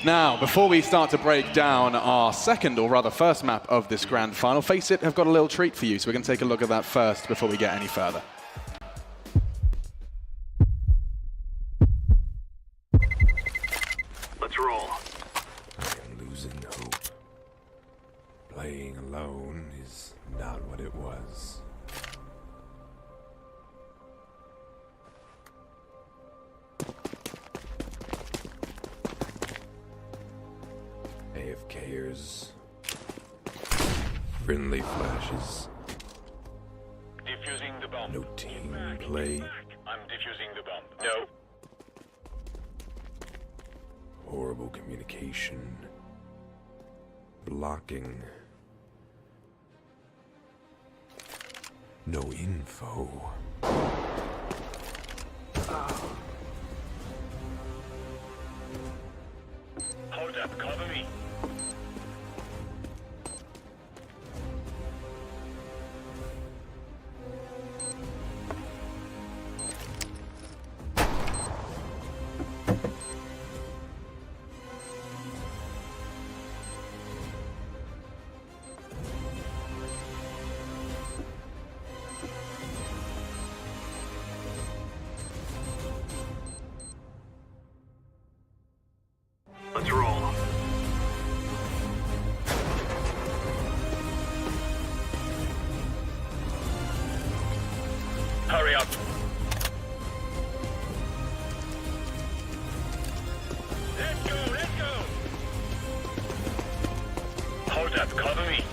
Now, before we start to break down our second, or rather first map of this grand final, FACEIT have got a little treat for you, so we're going to take a look at that first before we get any further. Let's roll. I am losing hope. Playing alone is not what it was. AFKers. Friendly flashes. Defusing the bomb. No team play. I'm defusing the bomb. No. Horrible communication. Blocking. No info. Hold up, cover me. Let's roll. Hurry up. Let's go, let's go. Hold up, cover me.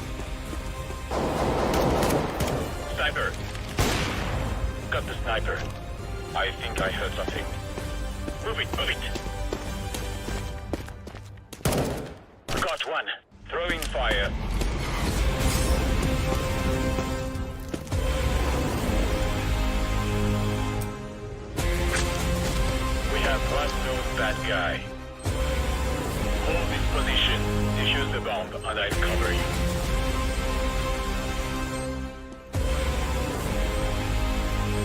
Sniper. Got the sniper. I think I heard something. Move it, move it. Got one. Throwing fire. We have one known bad guy. Hold this position. Defuse the bomb and I'll cover you.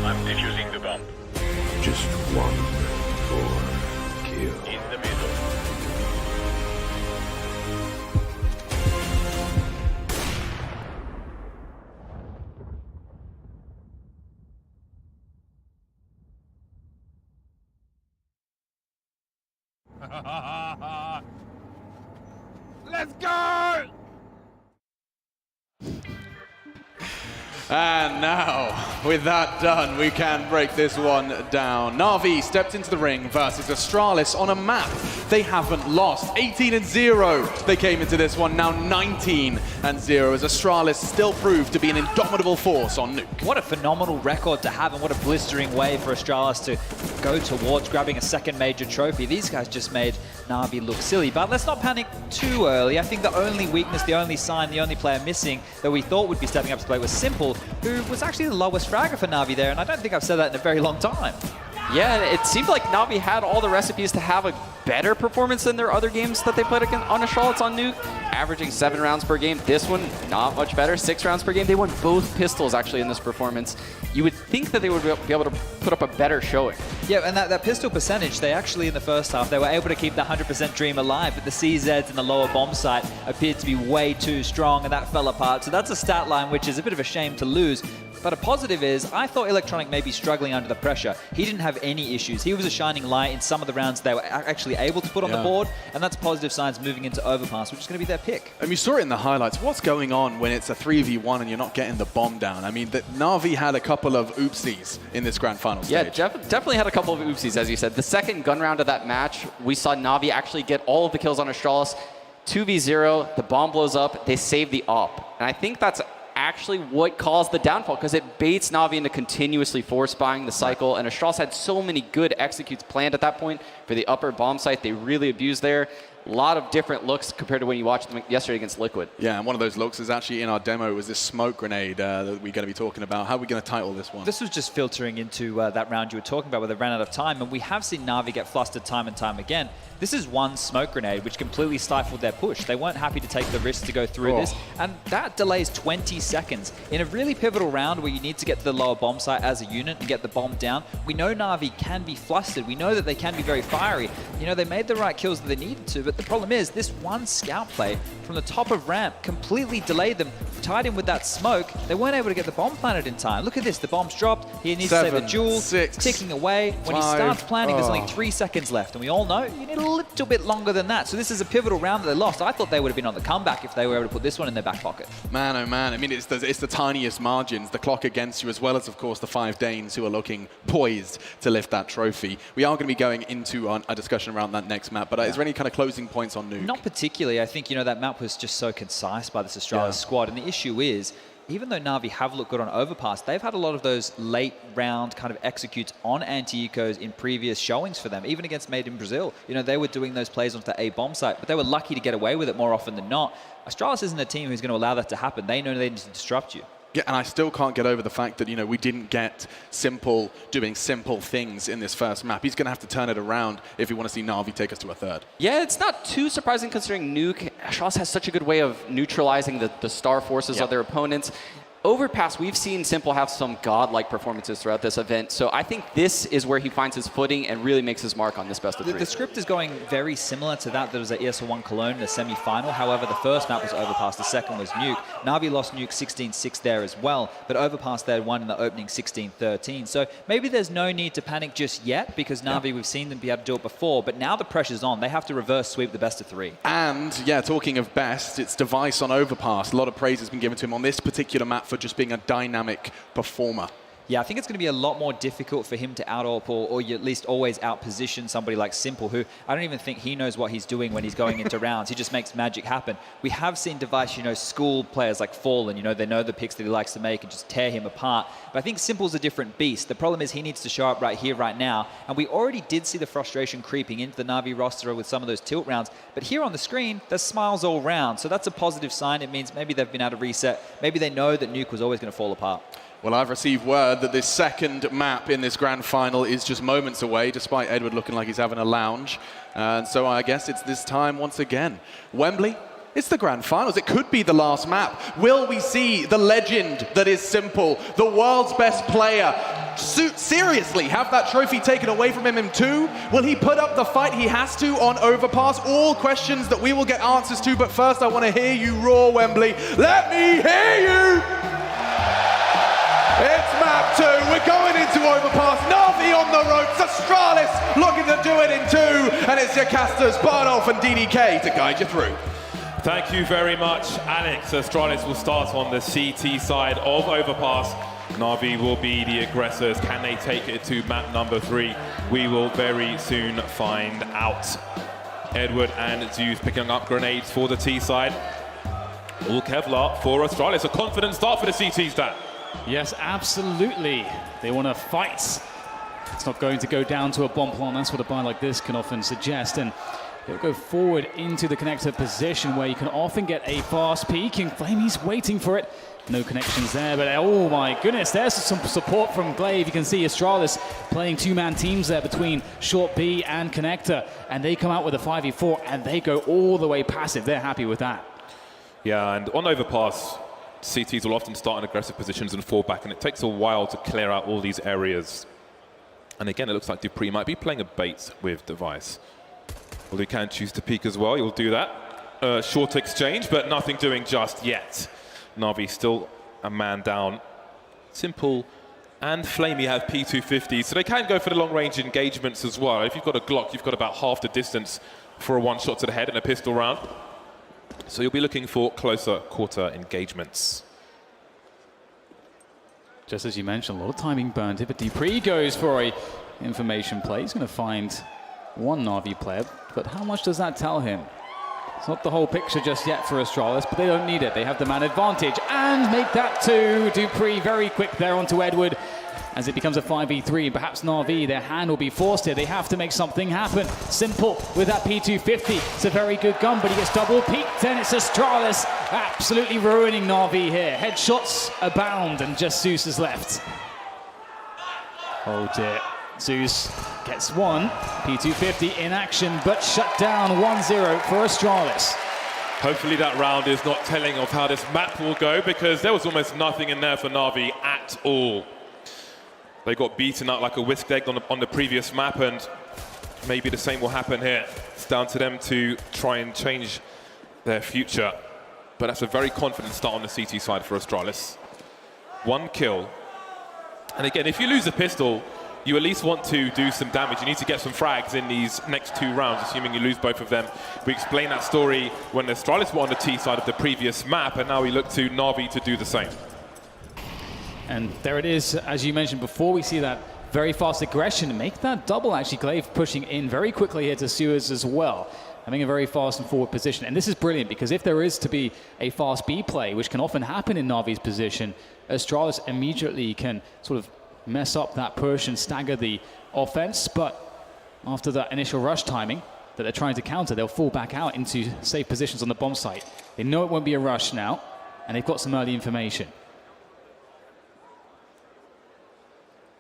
I'm defusing the bomb. Just one more kill. In the middle. Let's go! And now, with that done, we can break this one down. Navi stepped into the ring versus Astralis on a map they haven't lost. 18-0 they came into this one, now 19-0 as Astralis still proved to be an indomitable force on Nuke. What a phenomenal record to have and what a blistering way for Astralis to go towards grabbing a second major trophy. These guys just made Navi look silly, but let's not panic too early. I think the only weakness, the only sign, the only player missing that we thought would be stepping up to play was Simple, who was actually the lowest fragger for Navi there, and I don't think I've said that in a very long time. Yeah, it seemed like Navi had all the recipes to have a better performance than their other games that they played on Astralis on Nuke, averaging 7 rounds per game. This one, not much better, 6 rounds per game. They won both pistols actually in this performance. You would think that they would be able to put up a better showing. Yeah, and that pistol percentage, they actually in the first half, they were able to keep the 100% dream alive, but the CZs in the lower bomb site appeared to be way too strong, and that fell apart. So that's a stat line which is a bit of a shame to lose. But a positive is, I thought Electronic may be struggling under the pressure. He didn't have any issues. He was a shining light in some of the rounds they were actually able to put on the board, and that's positive signs moving into Overpass, which is going to be their pick. And you saw it in the highlights. What's going on when it's a 3v1 and you're not getting the bomb down? I mean, Navi had a couple of oopsies in this grand final stage. Yeah, definitely had a couple of oopsies, as you said. The second gun round of that match, we saw Navi actually get all of the kills on Astralis. 2v0, the bomb blows up, they save the op. And I think that's actually what caused the downfall, because it baits Navi into continuously force buying the cycle, and Astralis had so many good executes planned at that point for the upper bomb site. They really abused there. A lot of different looks compared to when you watched them yesterday against Liquid. Yeah, and one of those looks is actually in our demo. It was this smoke grenade that we're going to be talking about. How are we going to title this one? This was just filtering into that round you were talking about where they ran out of time, and we have seen Navi get flustered time and time again. This is one smoke grenade which completely stifled their push. They weren't happy to take the risk to go through this, and that delays 20 seconds. In a really pivotal round where you need to get to the lower bomb site as a unit and get the bomb down, we know Navi can be flustered. We know that they can be very fiery. You know, they made the right kills that they needed to, but But the problem is, this one scout play from the top of ramp completely delayed them, tied in with that smoke. They weren't able to get the bomb planted in time. Look at this, the bomb's dropped. He needs to save the jewel. 6, ticking away. When he starts planting, there's only 3 seconds left. And we all know you need a little bit longer than that. So this is a pivotal round that they lost. I thought they would have been on the comeback if they were able to put this one in their back pocket. Man, oh man. I mean, it's the tiniest margins, the clock against you, as well as, of course, the 5 Danes who are looking poised to lift that trophy. We are going to be going into a discussion around that next map, but is there any kind of closing points on Nuke? Not particularly. I think, that map was just so concise by this Astralis squad. And the issue is, even though Navi have looked good on Overpass, they've had a lot of those late round kind of executes on anti-ecos in previous showings for them, even against Made in Brazil. They were doing those plays onto the A bomb site, but they were lucky to get away with it more often than not. Astralis isn't a team who's going to allow that to happen. They know they need to disrupt you. Yeah, and I still can't get over the fact that, we didn't get Simple doing simple things in this first map. He's going to have to turn it around if we want to see Navi take us to a third. Yeah, it's not too surprising considering Nuke. Astralis has such a good way of neutralizing the star forces of their opponents. Overpass, we've seen Simple have some godlike performances throughout this event, so I think this is where he finds his footing and really makes his mark on this best of 3. The script is going very similar to that was at ESL1 Cologne in the semi-final. However, the first map was Overpass, the second was Nuke. Navi lost Nuke 16-6 there as well, but Overpass they had won in the opening 16-13. So maybe there's no need to panic just yet, because Navi, we've seen them be able to do it before, but now the pressure's on. They have to reverse sweep the best of 3. And, yeah, talking of best, it's Device on Overpass. A lot of praise has been given to him on this particular map for just being a dynamic performer. Yeah, I think it's going to be a lot more difficult for him to out-AWP or at least always out-position somebody like Simple, who I don't even think he knows what he's doing when he's going into rounds. He just makes magic happen. We have seen Device, school players like Fallen, they know the picks that he likes to make and just tear him apart. But I think Simple's a different beast. The problem is he needs to show up right here, right now. And we already did see the frustration creeping into the Navi roster with some of those tilt rounds. But here on the screen, there's smiles all round. So that's a positive sign. It means maybe they've been able to reset. Maybe they know that Nuke was always going to fall apart. Well, I've received word that this second map in this grand final is just moments away, despite Edward looking like he's having a lounge. And so I guess it's this time once again. Wembley, it's the grand finals. It could be the last map. Will we see the legend that is Simple, the world's best player, seriously have that trophy taken away from him in 2? Will he put up the fight he has to on Overpass? All questions that we will get answers to, but first I want to hear you roar, Wembley. Let me hear you! It's map 2, we're going into Overpass, Navi on the ropes, Astralis looking to do it in 2, and it's Jocastas, Bardolph and DDK to guide you through. Thank you very much, Alex. Astralis will start on the CT side of Overpass. Navi will be the aggressors. Can they take it to map number 3? We will very soon find out. Edward and Zeus picking up grenades for the T side. All Kevlar for Astralis. A confident start for the CT stat. Yes, absolutely. They want to fight. It's not going to go down to a bomb plant. That's what a buy like this can often suggest. And they'll go forward into the connector position where you can often get a fast peek. And flamie's waiting for it. No connections there, but oh my goodness, there's some support from Glaive. You can see Astralis playing 2-man teams there between Short B and Connector. And they come out with a 5v4 and they go all the way passive. They're happy with that. Yeah, and on Overpass, CTs will often start in aggressive positions and fall back, and it takes a while to clear out all these areas. And again, it looks like dupreeh might be playing a bait with Device. Well, he can choose to peek as well. He'll do that. Short exchange, but nothing doing just yet. Navi still a man down. Simple and flamie have P250, so they can go for the long-range engagements as well. If you've got a Glock, you've got about half the distance for a one-shot to the head and a pistol round. So you'll be looking for closer quarter engagements. Just as you mentioned, a lot of timing burned here, but dupreeh goes for a information play. He's going to find one Navi player, but how much does that tell him? It's not the whole picture just yet for Astralis, but they don't need it. They have the man advantage and make that 2. dupreeh very quick there onto Edward as it becomes a 5v3. Perhaps Navi, their hand will be forced here. They have to make something happen. Simple with that P250. It's a very good gun, but he gets double peaked, and it's Astralis absolutely ruining Navi here. Headshots abound, and just Zeus is left. Oh dear. Zeus gets one. P250 in action, but shut down 1-0 for Astralis. Hopefully that round is not telling of how this map will go, because there was almost nothing in there for Navi at all. They got beaten out like a whisked egg on the previous map, and maybe the same will happen here. It's down to them to try and change their future. But that's a very confident start on the CT side for Astralis. 1 kill. And again, if you lose a pistol, you at least want to do some damage. You need to get some frags in these next 2 rounds, assuming you lose both of them. We explained that story when the Astralis were on the T side of the previous map, and now we look to Navi to do the same. And there it is, as you mentioned before, we see that very fast aggression. Make that double, actually. Glaive pushing in very quickly here to Suez as well, having a very fast and forward position. And this is brilliant, because if there is to be a fast B play, which can often happen in Navi's position, Astralis immediately can sort of mess up that push and stagger the offense. But after that initial rush timing that they're trying to counter, they'll fall back out into safe positions on the bomb site. They know it won't be a rush now, and they've got some early information.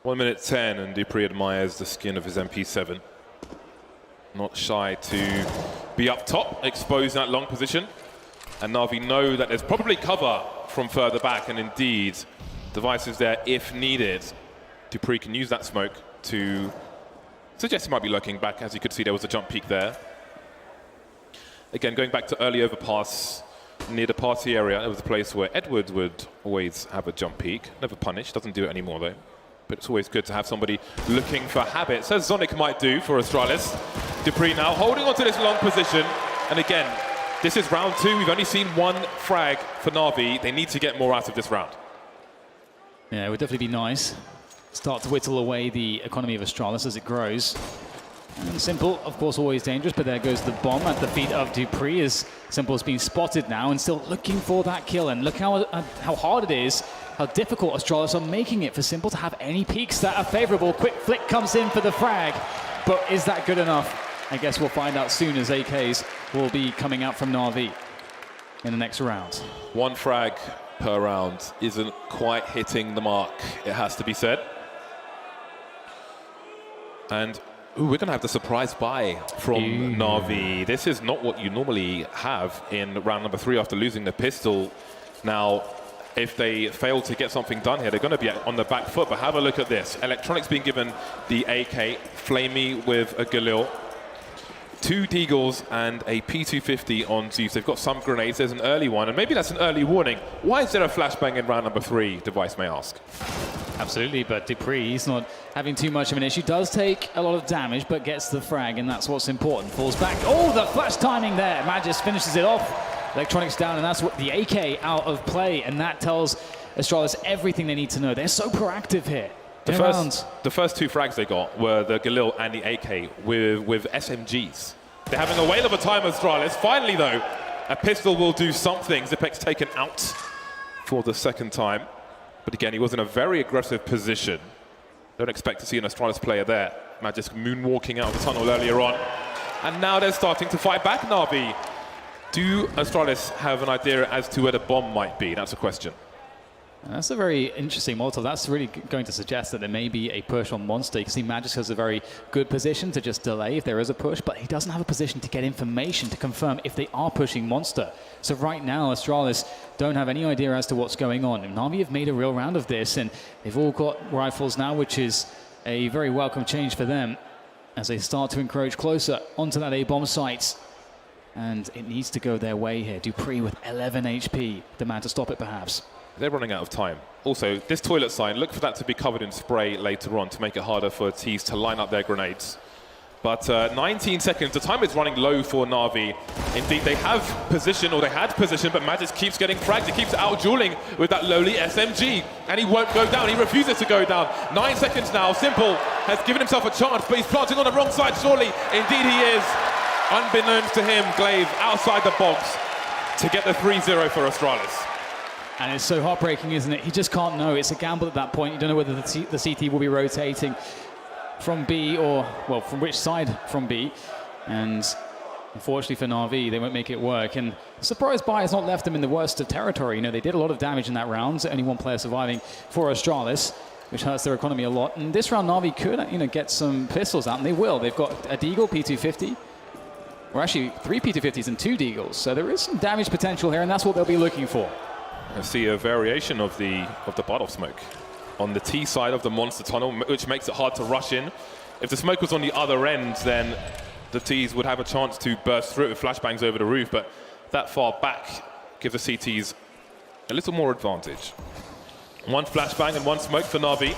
1 minute 10, and dupreeh admires the skin of his MP7. Not shy to be up top, expose that long position. And Navi know that there's probably cover from further back, and indeed, Device is there if needed. dupreeh can use that smoke to suggest he might be lurking back. As you could see, there was a jump peak there. Again, going back to early overpass near the party area, it was a place where Edward would always have a jump peak. Never punished, doesn't do it anymore though. But it's always good to have somebody looking for habits, as Zonic might do for Astralis. dupreeh now holding onto this long position. And again, this is round 2. We've only seen 1 frag for Navi. They need to get more out of this round. Yeah, it would definitely be nice. Start to whittle away the economy of Astralis as it grows. And Simple, of course, always dangerous, but there goes the bomb at the feet of dupreeh, as Simple has been spotted now and still looking for that kill. And look how hard it is, how difficult Astralis are making it for Simple to have any peaks that are favorable. Quick flick comes in for the frag, but is that good enough? I guess we'll find out soon, as AKs will be coming out from Navi in the next round. 1 frag per round isn't quite hitting the mark, it has to be said. And we're going to have the surprise buy from Navi. This is not what you normally have in round number 3 after losing the pistol. Now, if they fail to get something done here, they're going to be on the back foot. But have a look at this. Electronics being given the AK, flamie with a Galil, 2 Deagles and a P250 on Zeus. They've got some grenades. There's an early one, and maybe that's an early warning. Why is there a flashbang in round number 3, Device may ask? Absolutely, but dupreeh, he's not having too much of an issue. Does take a lot of damage, but gets the frag, and that's what's important. Falls back. Oh, the flash timing there. Magisk finishes it off. Electronics down, and that's what the AK out of play, and that tells Astralis everything they need to know. They're so proactive here. The first 2 frags they got were the Galil and the AK with SMGs. They're having a whale of a time, Astralis. Finally, though, a pistol will do something. Xypek's taken out for the 2nd time. But again, he was in a very aggressive position. Don't expect to see an Astralis player there. Magisk moonwalking out of the tunnel earlier on. And now they're starting to fight back, Navi. Do Astralis have an idea as to where the bomb might be? That's a question. That's a very interesting Molotov. That's really going to suggest that there may be a push on Monster. You can see Magisk has a very good position to just delay if there is a push, but he doesn't have a position to get information to confirm if they are pushing Monster. So right now, Astralis don't have any idea as to what's going on. And Navi have made a real round of this, and they've all got rifles now, which is a very welcome change for them as they start to encroach closer onto that A-bomb site. And it needs to go their way here. dupreeh with 11 HP, the man to stop it perhaps. They're running out of time. Also, this toilet sign, look for that to be covered in spray later on to make it harder for T's to line up their grenades. But 19 seconds, the time is running low for Navi. Indeed, they have position, or they had position, but Magisk keeps getting fragged. He keeps out-dueling with that lowly SMG, and he won't go down. He refuses to go down. 9 seconds now. Simple has given himself a chance, but he's planting on the wrong side, surely. Indeed, he is. Unbeknownst to him, Glaive outside the box to get the 3-0 for Astralis. And it's so heartbreaking, isn't it? He just can't know. It's a gamble at that point. You don't know whether the CT will be rotating from B or, well, from which side from B. And unfortunately for Navi, they won't make it work. And surprise buy has not left them in the worst of territory. You know, they did a lot of damage in that round. Only 1 player surviving for Astralis, which hurts their economy a lot. And this round, Navi could, you know, get some pistols out, and they will. They've got a Deagle P250. Or actually 3 P250s and 2 Deagles. So there is some damage potential here, and that's what they'll be looking for. I see a variation of the bottle smoke on the T side of the monster tunnel, which makes it hard to rush in. If the smoke was on the other end, then the Ts would have a chance to burst through it with flashbangs over the roof, but that far back gives the CTs a little more advantage. One flashbang and one smoke for Navi.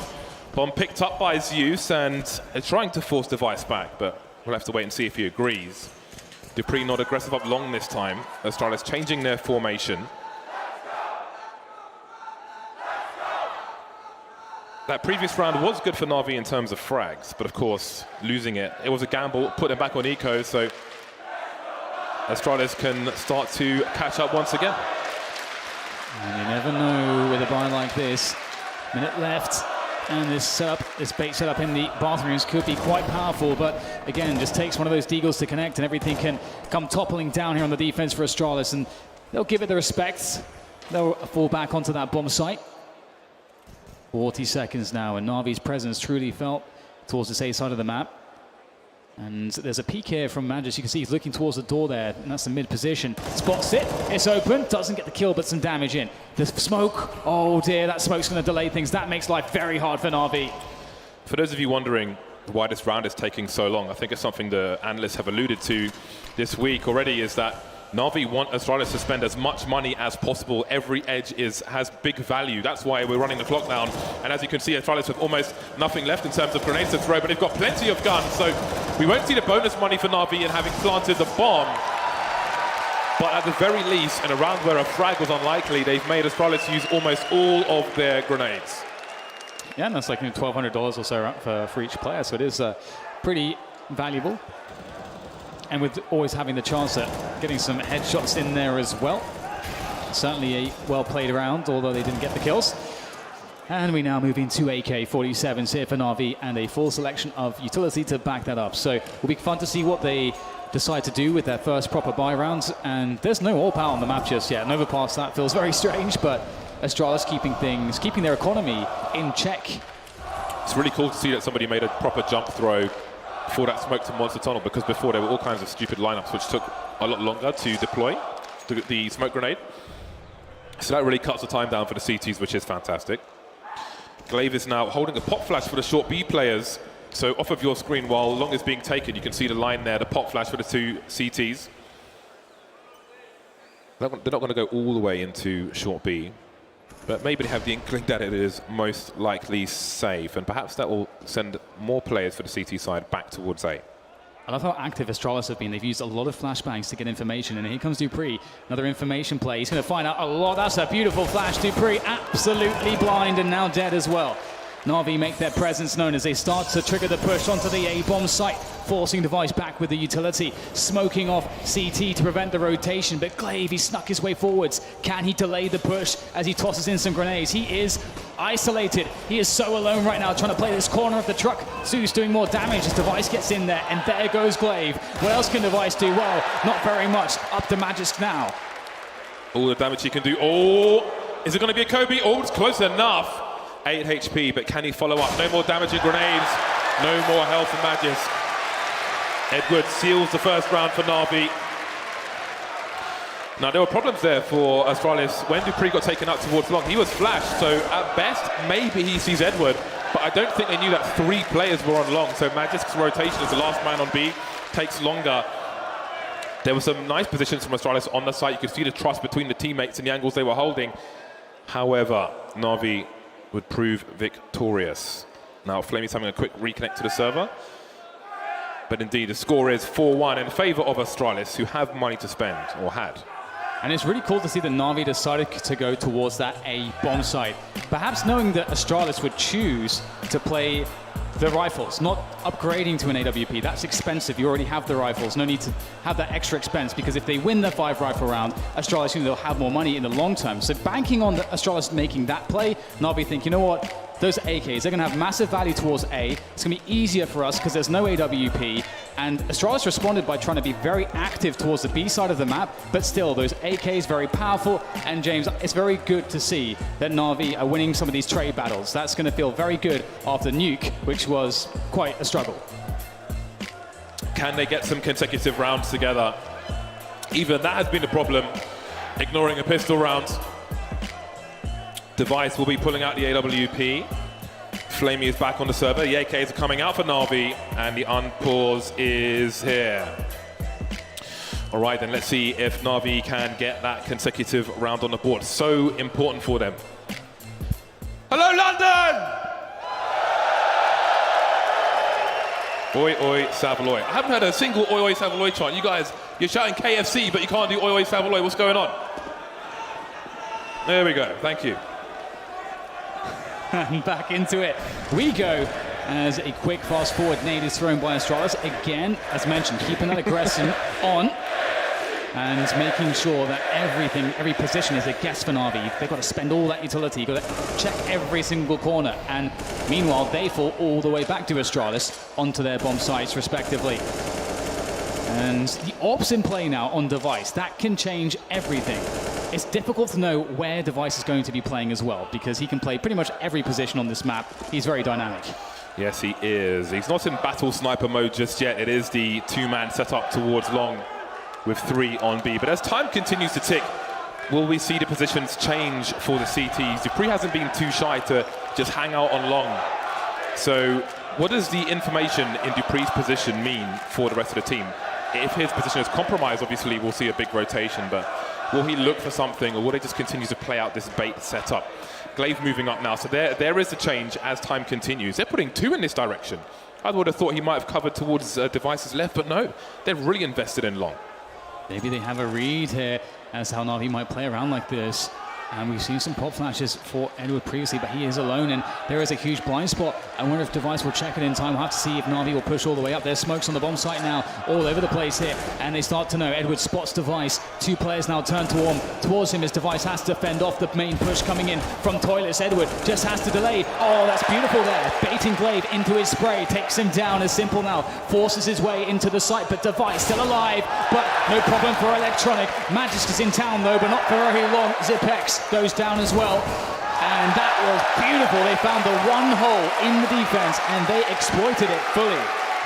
Bomb picked up by Zeus and trying to force Device back, but we'll have to wait and see if he agrees. dupreeh not aggressive up long this time. Astralis changing their formation. That previous round was good for Navi in terms of frags, but of course, losing it was a gamble, put them back on eco, so Astralis can start to catch up once again. And you never know with a buy like this. Minute left, and this setup, this bait setup in the bathrooms could be quite powerful, but again, just takes one of those deagles to connect, and everything can come toppling down here on the defense for Astralis, and they'll give it the respect. They'll fall back onto that bomb site. 40 seconds now, and Navi's presence truly felt towards this A side of the map. And there's a peek here from Magisk. You can see he's looking towards the door there, and that's the mid position. Spots it, it's open, doesn't get the kill, but some damage in. The smoke, oh dear, that smoke's going to delay things. That makes life very hard for Navi. For those of you wondering why this round is taking so long, I think it's something the analysts have alluded to this week already, is that Navi want Astralis to spend as much money as possible. Every edge has big value. That's why we're running the clock down. And as you can see, Astralis with almost nothing left in terms of grenades to throw, but they've got plenty of guns. So we won't see the bonus money for Navi in having planted the bomb. But at the very least, in a round where a frag was unlikely, they've made Astralis use almost all of their grenades. Yeah, and that's like $1,200 or so for each player. So it is pretty valuable. And with always having the chance at getting some headshots in there as well. Certainly a well-played round, although they didn't get the kills. And we now move into AK-47s here for Navi, and a full selection of utility to back that up. So it'll be fun to see what they decide to do with their first proper buy rounds. And there's no all power on the map just yet. An overpass, that feels very strange, but Astralis keeping their economy in check. It's really cool to see that somebody made a proper jump throw for that smoke to Monster Tunnel, because before there were all kinds of stupid lineups which took a lot longer to deploy the smoke grenade. So that really cuts the time down for the CTs, which is fantastic. Glaive is now holding a pop flash for the short B players. So off of your screen while long is being taken, you can see the line there, the pop flash for the two CTs. They're not going to go all the way into short B, but maybe they have the inkling that it is most likely safe, and perhaps that will send more players for the CT side back towards A. I love how active Astralis have been. They've used a lot of flashbangs to get information, and here comes dupreeh. Another information play. He's going to find out a lot. That's a beautiful flash. dupreeh absolutely blind and now dead as well. Navi make their presence known as they start to trigger the push onto the A-bomb site, forcing Device back with the utility, smoking off CT to prevent the rotation, but Glaive, he snuck his way forwards. Can he delay the push as he tosses in some grenades? He is isolated. He is so alone right now, trying to play this corner of the truck. Zeus doing more damage as Device gets in there, and there goes Glaive. What else can Device do? Well, not very much. Up to Magisk now. All the damage he can do. Oh, is it going to be a Kobe? Oh, it's close enough. 8 HP, but can he follow up? No more damaging grenades, no more health for Magisk. Edward seals the first round for Navi. Now, there were problems there for Astralis when dupreeh got taken up towards long. He was flashed, so at best, maybe he sees Edward, but I don't think they knew that 3 players were on long, so Magisk's rotation as the last man on B takes longer. There were some nice positions from Astralis on the site. You could see the trust between the teammates and the angles they were holding. However, Navi would prove victorious. Now, flamie's having a quick reconnect to the server. But indeed, the score is 4-1 in favor of Astralis, who have money to spend, or had. And it's really cool to see that Navi decided to go towards that A bomb site. Perhaps knowing that Astralis would choose to play the rifles, not upgrading to an AWP. That's expensive. You already have the rifles. No need to have that extra expense, because if they win the 5 rifle round, Astralis, they'll have more money in the long term. So banking on the Astralis making that play, Navi think, you know what? Those AKs, they're going to have massive value towards A. It's going to be easier for us because there's no AWP. And Astralis responded by trying to be very active towards the B side of the map, but still, those AKs very powerful. And James, it's very good to see that Navi are winning some of these trade battles. That's going to feel very good after Nuke, which was quite a struggle. Can they get some consecutive rounds together? Even that has been the problem, ignoring a pistol round. Device will be pulling out the AWP. Flamie is back on the server. The AKs are coming out for Navi, and the unpause is here. All right, then let's see if Navi can get that consecutive round on the board. So important for them. Hello, London! Oi, oi, Savaloy. I haven't heard a single oi, oi, Savaloy chant. You guys, you're shouting KFC, but you can't do oi, oi, Savaloy. What's going on? There we go. Thank you. And back into it we go as a quick fast forward nade is thrown by Astralis. Again, as mentioned, keeping that aggression on and making sure that every position is a guess for Navi. They've got to spend all that utility, got to check every single corner, and meanwhile they fall all the way back to Astralis onto their bomb sites respectively. And the ops in play now on Device, that can change everything. It's difficult to know where Device is going to be playing as well, because he can play pretty much every position on this map. He's very dynamic. Yes, he is. He's not in battle sniper mode just yet. It is the two-man setup towards long with 3 on B. But as time continues to tick, will we see the positions change for the CTs? dupreeh hasn't been too shy to just hang out on long. So what does the information in dupreeh's position mean for the rest of the team? If his position is compromised, obviously we'll see a big rotation, but will he look for something, or will they just continue to play out this bait setup? Glaive moving up now, so there is a change as time continues. They're putting 2 in this direction. I would have thought he might have covered towards Device's left, but no, they're really invested in long. Maybe they have a read here as how Navi might play around like this. And we've seen some pop flashes for Edward previously, but he is alone, and there is a huge blind spot. I wonder if Device will check it in time. We'll have to see if Navi will push all the way up. There's smokes on the bomb site now, all over the place here, and they start to know. Edward spots Device. 2 players now turn towards him as Device has to fend off the main push coming in from Toilets. Edward just has to delay. Oh, that's beautiful there. Baiting Glaive into his spray, takes him down as simple now. Forces his way into the site, but Device still alive, but no problem for Electronic. Magisk is in town though, but not for very long. Zipex goes down as well, and that was beautiful. They found the one hole in the defense and they exploited it fully.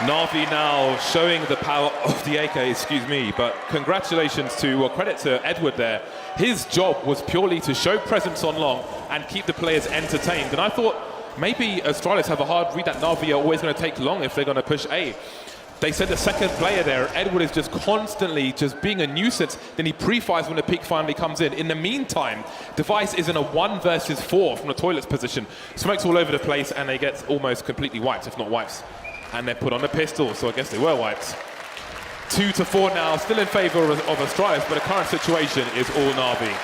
Navi now showing the power of the AK, excuse me, but congratulations to, well, credit to Edward there. His job was purely to show presence on long and keep the players entertained, and I thought maybe Astralis have a hard read that Navi are always going to take long if they're going to push A. They sent the second player there. Edward is just constantly just being a nuisance. Then he pre-fires when the peak finally comes in. In the meantime, Device is in a 1 versus 4 from the Toilets position. Smokes all over the place, and they get almost completely wiped, if not wipes. And they're put on the pistol, so I guess they were wiped. 2 to 4 now, still in favor of Astralis, but the current situation is all Navi.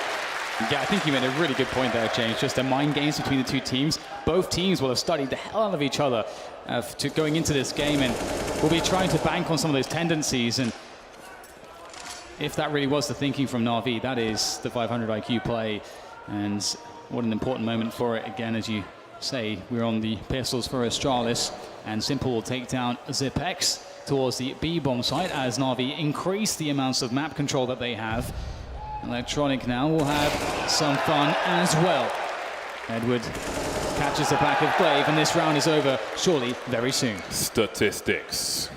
Yeah, I think you made a really good point there, James. Just the mind games between the 2 teams. Both teams will have studied the hell out of each other to going into this game, and will be trying to bank on some of those tendencies. And if that really was the thinking from Navi, that is the 500 IQ play. And what an important moment for it. Again, as you say, we're on the pistols for Astralis, and Simple will take down Zipex towards the B bomb site as Navi increase the amounts of map control that they have. Electronic now will have some fun as well. Edward catches the back of Glaive, and this round is over surely very soon. Statistics.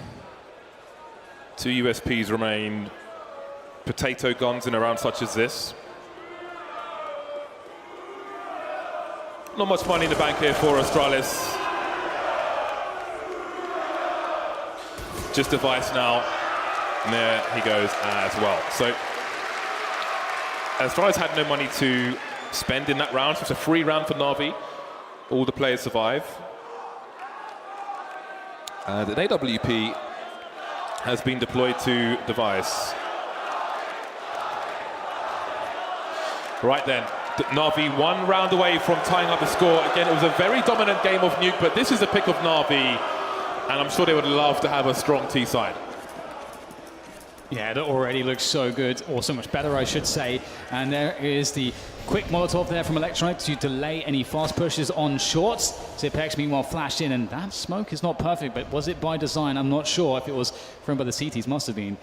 2 USPs remain. Potato guns in a round such as this. Not much money in the bank here for Astralis. Just Device now. And there he goes as well. So Astralis had no money to spend in that round, so it's a free round for Navi. All the players survive. And an AWP has been deployed to Device. Right then, Navi 1 round away from tying up the score. Again, it was a very dominant game of Nuke, but this is the pick of Navi, and I'm sure they would love to have a strong T side. Yeah, that already looks so good, or so much better, I should say. And there is the quick Molotov there from Electronic to delay any fast pushes on shorts. Zipex, meanwhile, flashed in, and that smoke is not perfect, but was it by design? I'm not sure. If it was thrown by the CTs, must have been.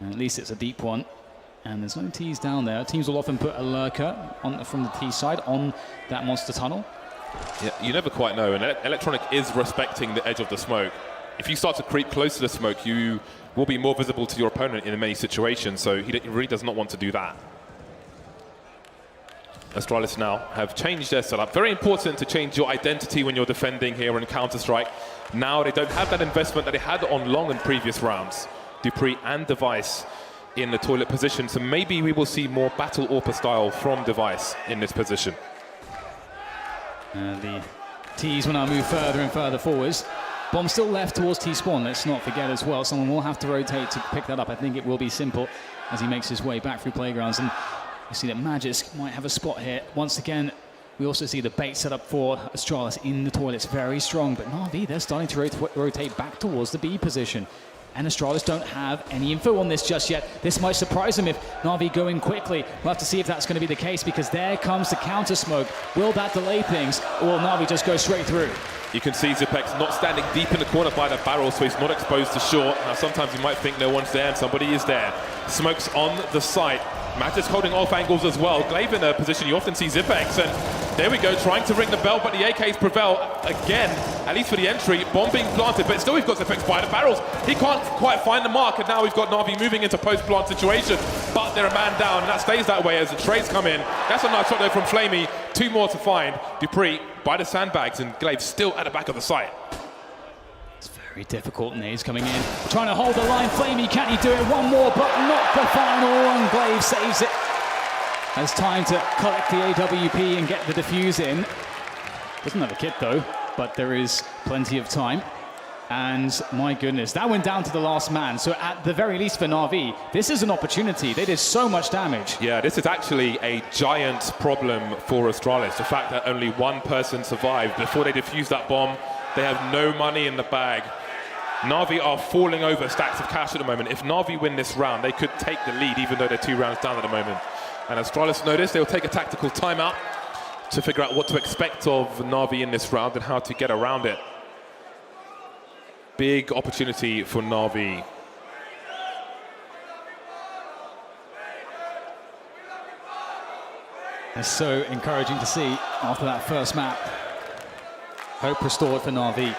At least it's a deep one. And there's no T's down there. Teams will often put a lurker on, from the T side on that monster tunnel. Yeah, you never quite know, and Electronic is respecting the edge of the smoke. If you start to creep close to the smoke, you will be more visible to your opponent in many situations, so he really does not want to do that. Astralis now have changed their setup. Very important to change your identity when you're defending here in Counter-Strike. Now they don't have that investment that they had on Long in previous rounds. dupreeh and Device in the toilet position, so maybe we will see more Battle Orpa style from Device in this position. And the T's will now move further and further forwards. Bomb still left towards T-spawn, let's not forget as well. Someone will have to rotate to pick that up. I think it will be Simple as he makes his way back through Playgrounds. And you see that Magisk might have a spot here. Once again, we also see the bait set up for Astralis in the toilets, very strong. But Navi, they're starting to rotate back towards the B position. And Astralis don't have any info on this just yet. This might surprise them if Navi go in quickly. We'll have to see if that's going to be the case, because there comes the counter smoke. Will that delay things, or will Navi just go straight through? You can see Zipex not standing deep in the corner by the barrel, so he's not exposed to short. Now sometimes you might think no one's there and somebody is there. Smokes on the site. Magisk holding off angles as well. Glaive in a position you often see Zipex, and there we go, trying to ring the bell, but the AKs prevail again, at least for the entry. Bomb being planted, but still we've got Zipex by the barrels. He can't quite find the mark, and now we've got Navi moving into post-plant situation, but they're a man down, and that stays that way as the trades come in. That's a nice shot though from flamie. 2 more to find. dupreeh by the sandbags, and Glaive still at the back of the site. It's very difficult. Nades coming in, trying to hold the line. flamie, can he do it? One more, but not the final one. Glaive saves it. Has time to collect the AWP and get the defuse in. Doesn't have a kit though, but there is plenty of time. And my goodness, that went down to the last man. So at the very least for Navi, this is an opportunity. They did so much damage. Yeah, this is actually a giant problem for Astralis. The fact that only one person survived before they defused that bomb. They have no money in the bag. Navi are falling over stacks of cash at the moment. If Navi win this round, they could take the lead, even though they're 2 rounds down at the moment. And Astralis notice they'll take a tactical timeout to figure out what to expect of Navi in this round and how to get around it. Big opportunity for Navi. It's so encouraging to see after that first map. Hope restored for Navi.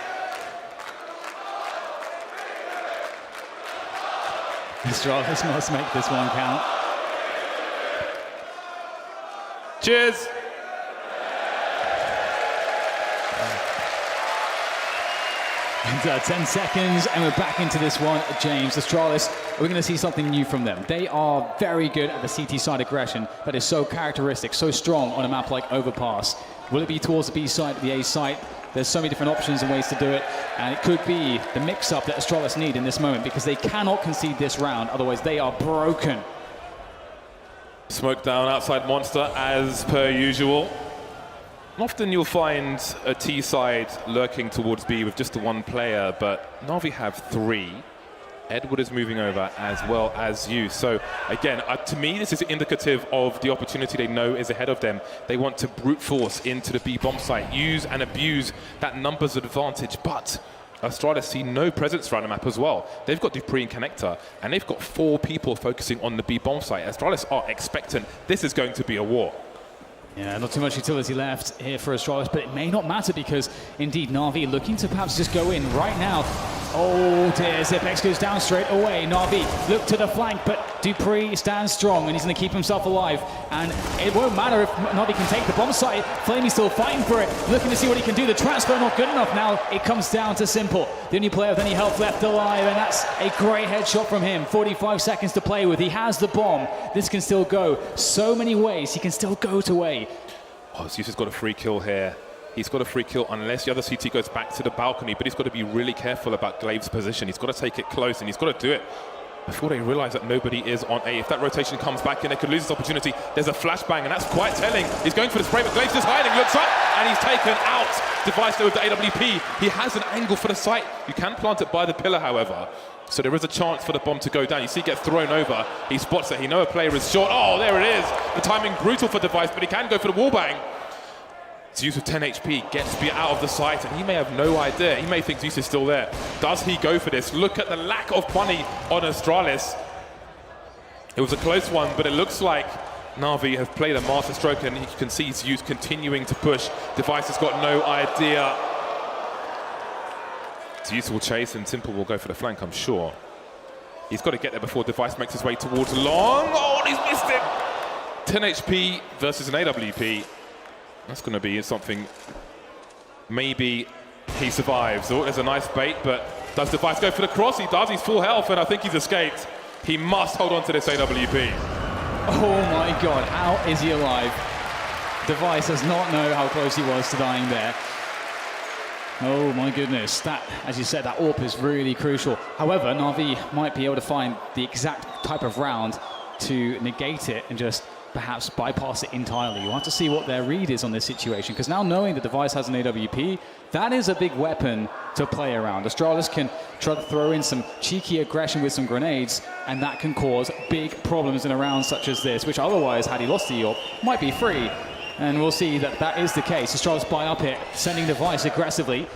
Astralis must make this one count. Cheers. And 10 seconds, and we're back into this one. James, Astralis, we're going to see something new from them. They are very good at the CT side aggression that is so characteristic, so strong on a map like Overpass. Will it be towards the B side, the A side? There's so many different options and ways to do it, and it could be the mix-up that Astralis need in this moment, because they cannot concede this round, otherwise they are broken. Smoke down outside Monster as per usual. Often you'll find a T side lurking towards B with just the 1 player, but Navi have 3. Edward is moving over as well as you. So again, to me, this is indicative of the opportunity they know is ahead of them. They want to brute force into the B bomb site, use and abuse that numbers advantage, but Astralis see no presence around the map as well. They've got dupreeh and Connector, and they've got 4 people focusing on the B bomb site. Astralis are expectant. This is going to be a war. Yeah, not too much utility left here for Astralis, but it may not matter, because indeed Navi looking to perhaps just go in right now. Oh dear, Zipex goes down straight away. Navi look to the flank, but dupreeh stands strong and he's going to keep himself alive. And it won't matter if Navi can take the bomb site. flamie's still fighting for it, looking to see what he can do. The transfer not good enough. Now it comes down to Simple, the only player with any health left alive, and that's a great headshot from him. 45 seconds to play with. He has the bomb. This can still go so many ways. He can still go to A. Oh, Zeus has got a free kill here. He's got a free kill unless the other CT goes back to the balcony, but he's got to be really careful about Glaive's position. He's got to take it close, and he's got to do it before they realize that nobody is on A. If that rotation comes back in, they could lose this opportunity. There's a flashbang, and that's quite telling. He's going for the spray, but Glaive's just hiding, looks up, and he's taken out. Device there with the AWP. He has an angle for the site. You can plant it by the pillar, however. So there is a chance for the bomb to go down. You see it get thrown over. He spots it. He knows a player is short. Oh, there it is. The timing brutal for Device, but he can go for the wallbang. Zeus with 10 HP gets B out of the site, and he may have no idea. He may think Zeus is still there. Does he go for this? Look at the lack of money on Astralis. It was a close one, but it looks like Navi have played a masterstroke, and you can see Zeus continuing to push. Device has got no idea. Zeus will chase, and Simple will go for the flank, I'm sure. He's got to get there before Device makes his way towards Long. Oh, and he's missed it. 10 HP versus an AWP. That's going to be something. Maybe he survives. Oh, there's a nice bait, but does Device go for the cross? He does. He's full health, and I think he's escaped. He must hold on to this AWP. Oh my God, how is he alive? Device does not know how close he was to dying there. Oh my goodness, that, as you said, that AWP is really crucial. However, Navi might be able to find the exact type of round to negate it and just perhaps bypass it entirely. You'll have to see what their read is on this situation, because now knowing the Device has an AWP, that is a big weapon to play around. Astralis can try to throw in some cheeky aggression with some grenades, and that can cause big problems in a round such as this, which otherwise, had he lost the AWP, might be free. And we'll see that that is the case. Astralis buy up it, sending Device aggressively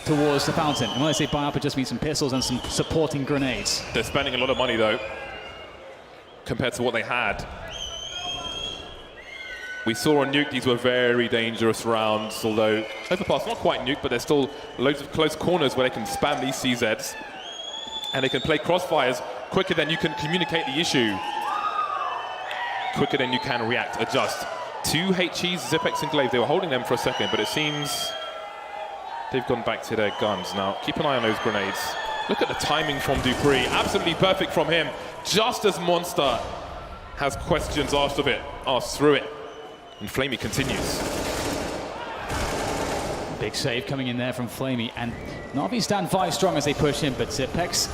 towards the fountain. And when I say buy up, it just means some pistols and some supporting grenades. They're spending a lot of money, though, compared to what they had. We saw on Nuke, these were very dangerous rounds, although Overpass, not quite Nuke, but there's still loads of close corners where they can spam these CZs. And they can play crossfires quicker than you can communicate the issue. Quicker than you can react, adjust. 2 HEs, Zipex and Glaive, they were holding them for a second, but it seems they've gone back to their guns. Now, keep an eye on those grenades. Look at the timing from dupreeh, absolutely perfect from him. Just as Monster has questions asked through it. And flamie continues. Big save coming in there from flamie, and Navi stand 5 strong as they push in, but Zipex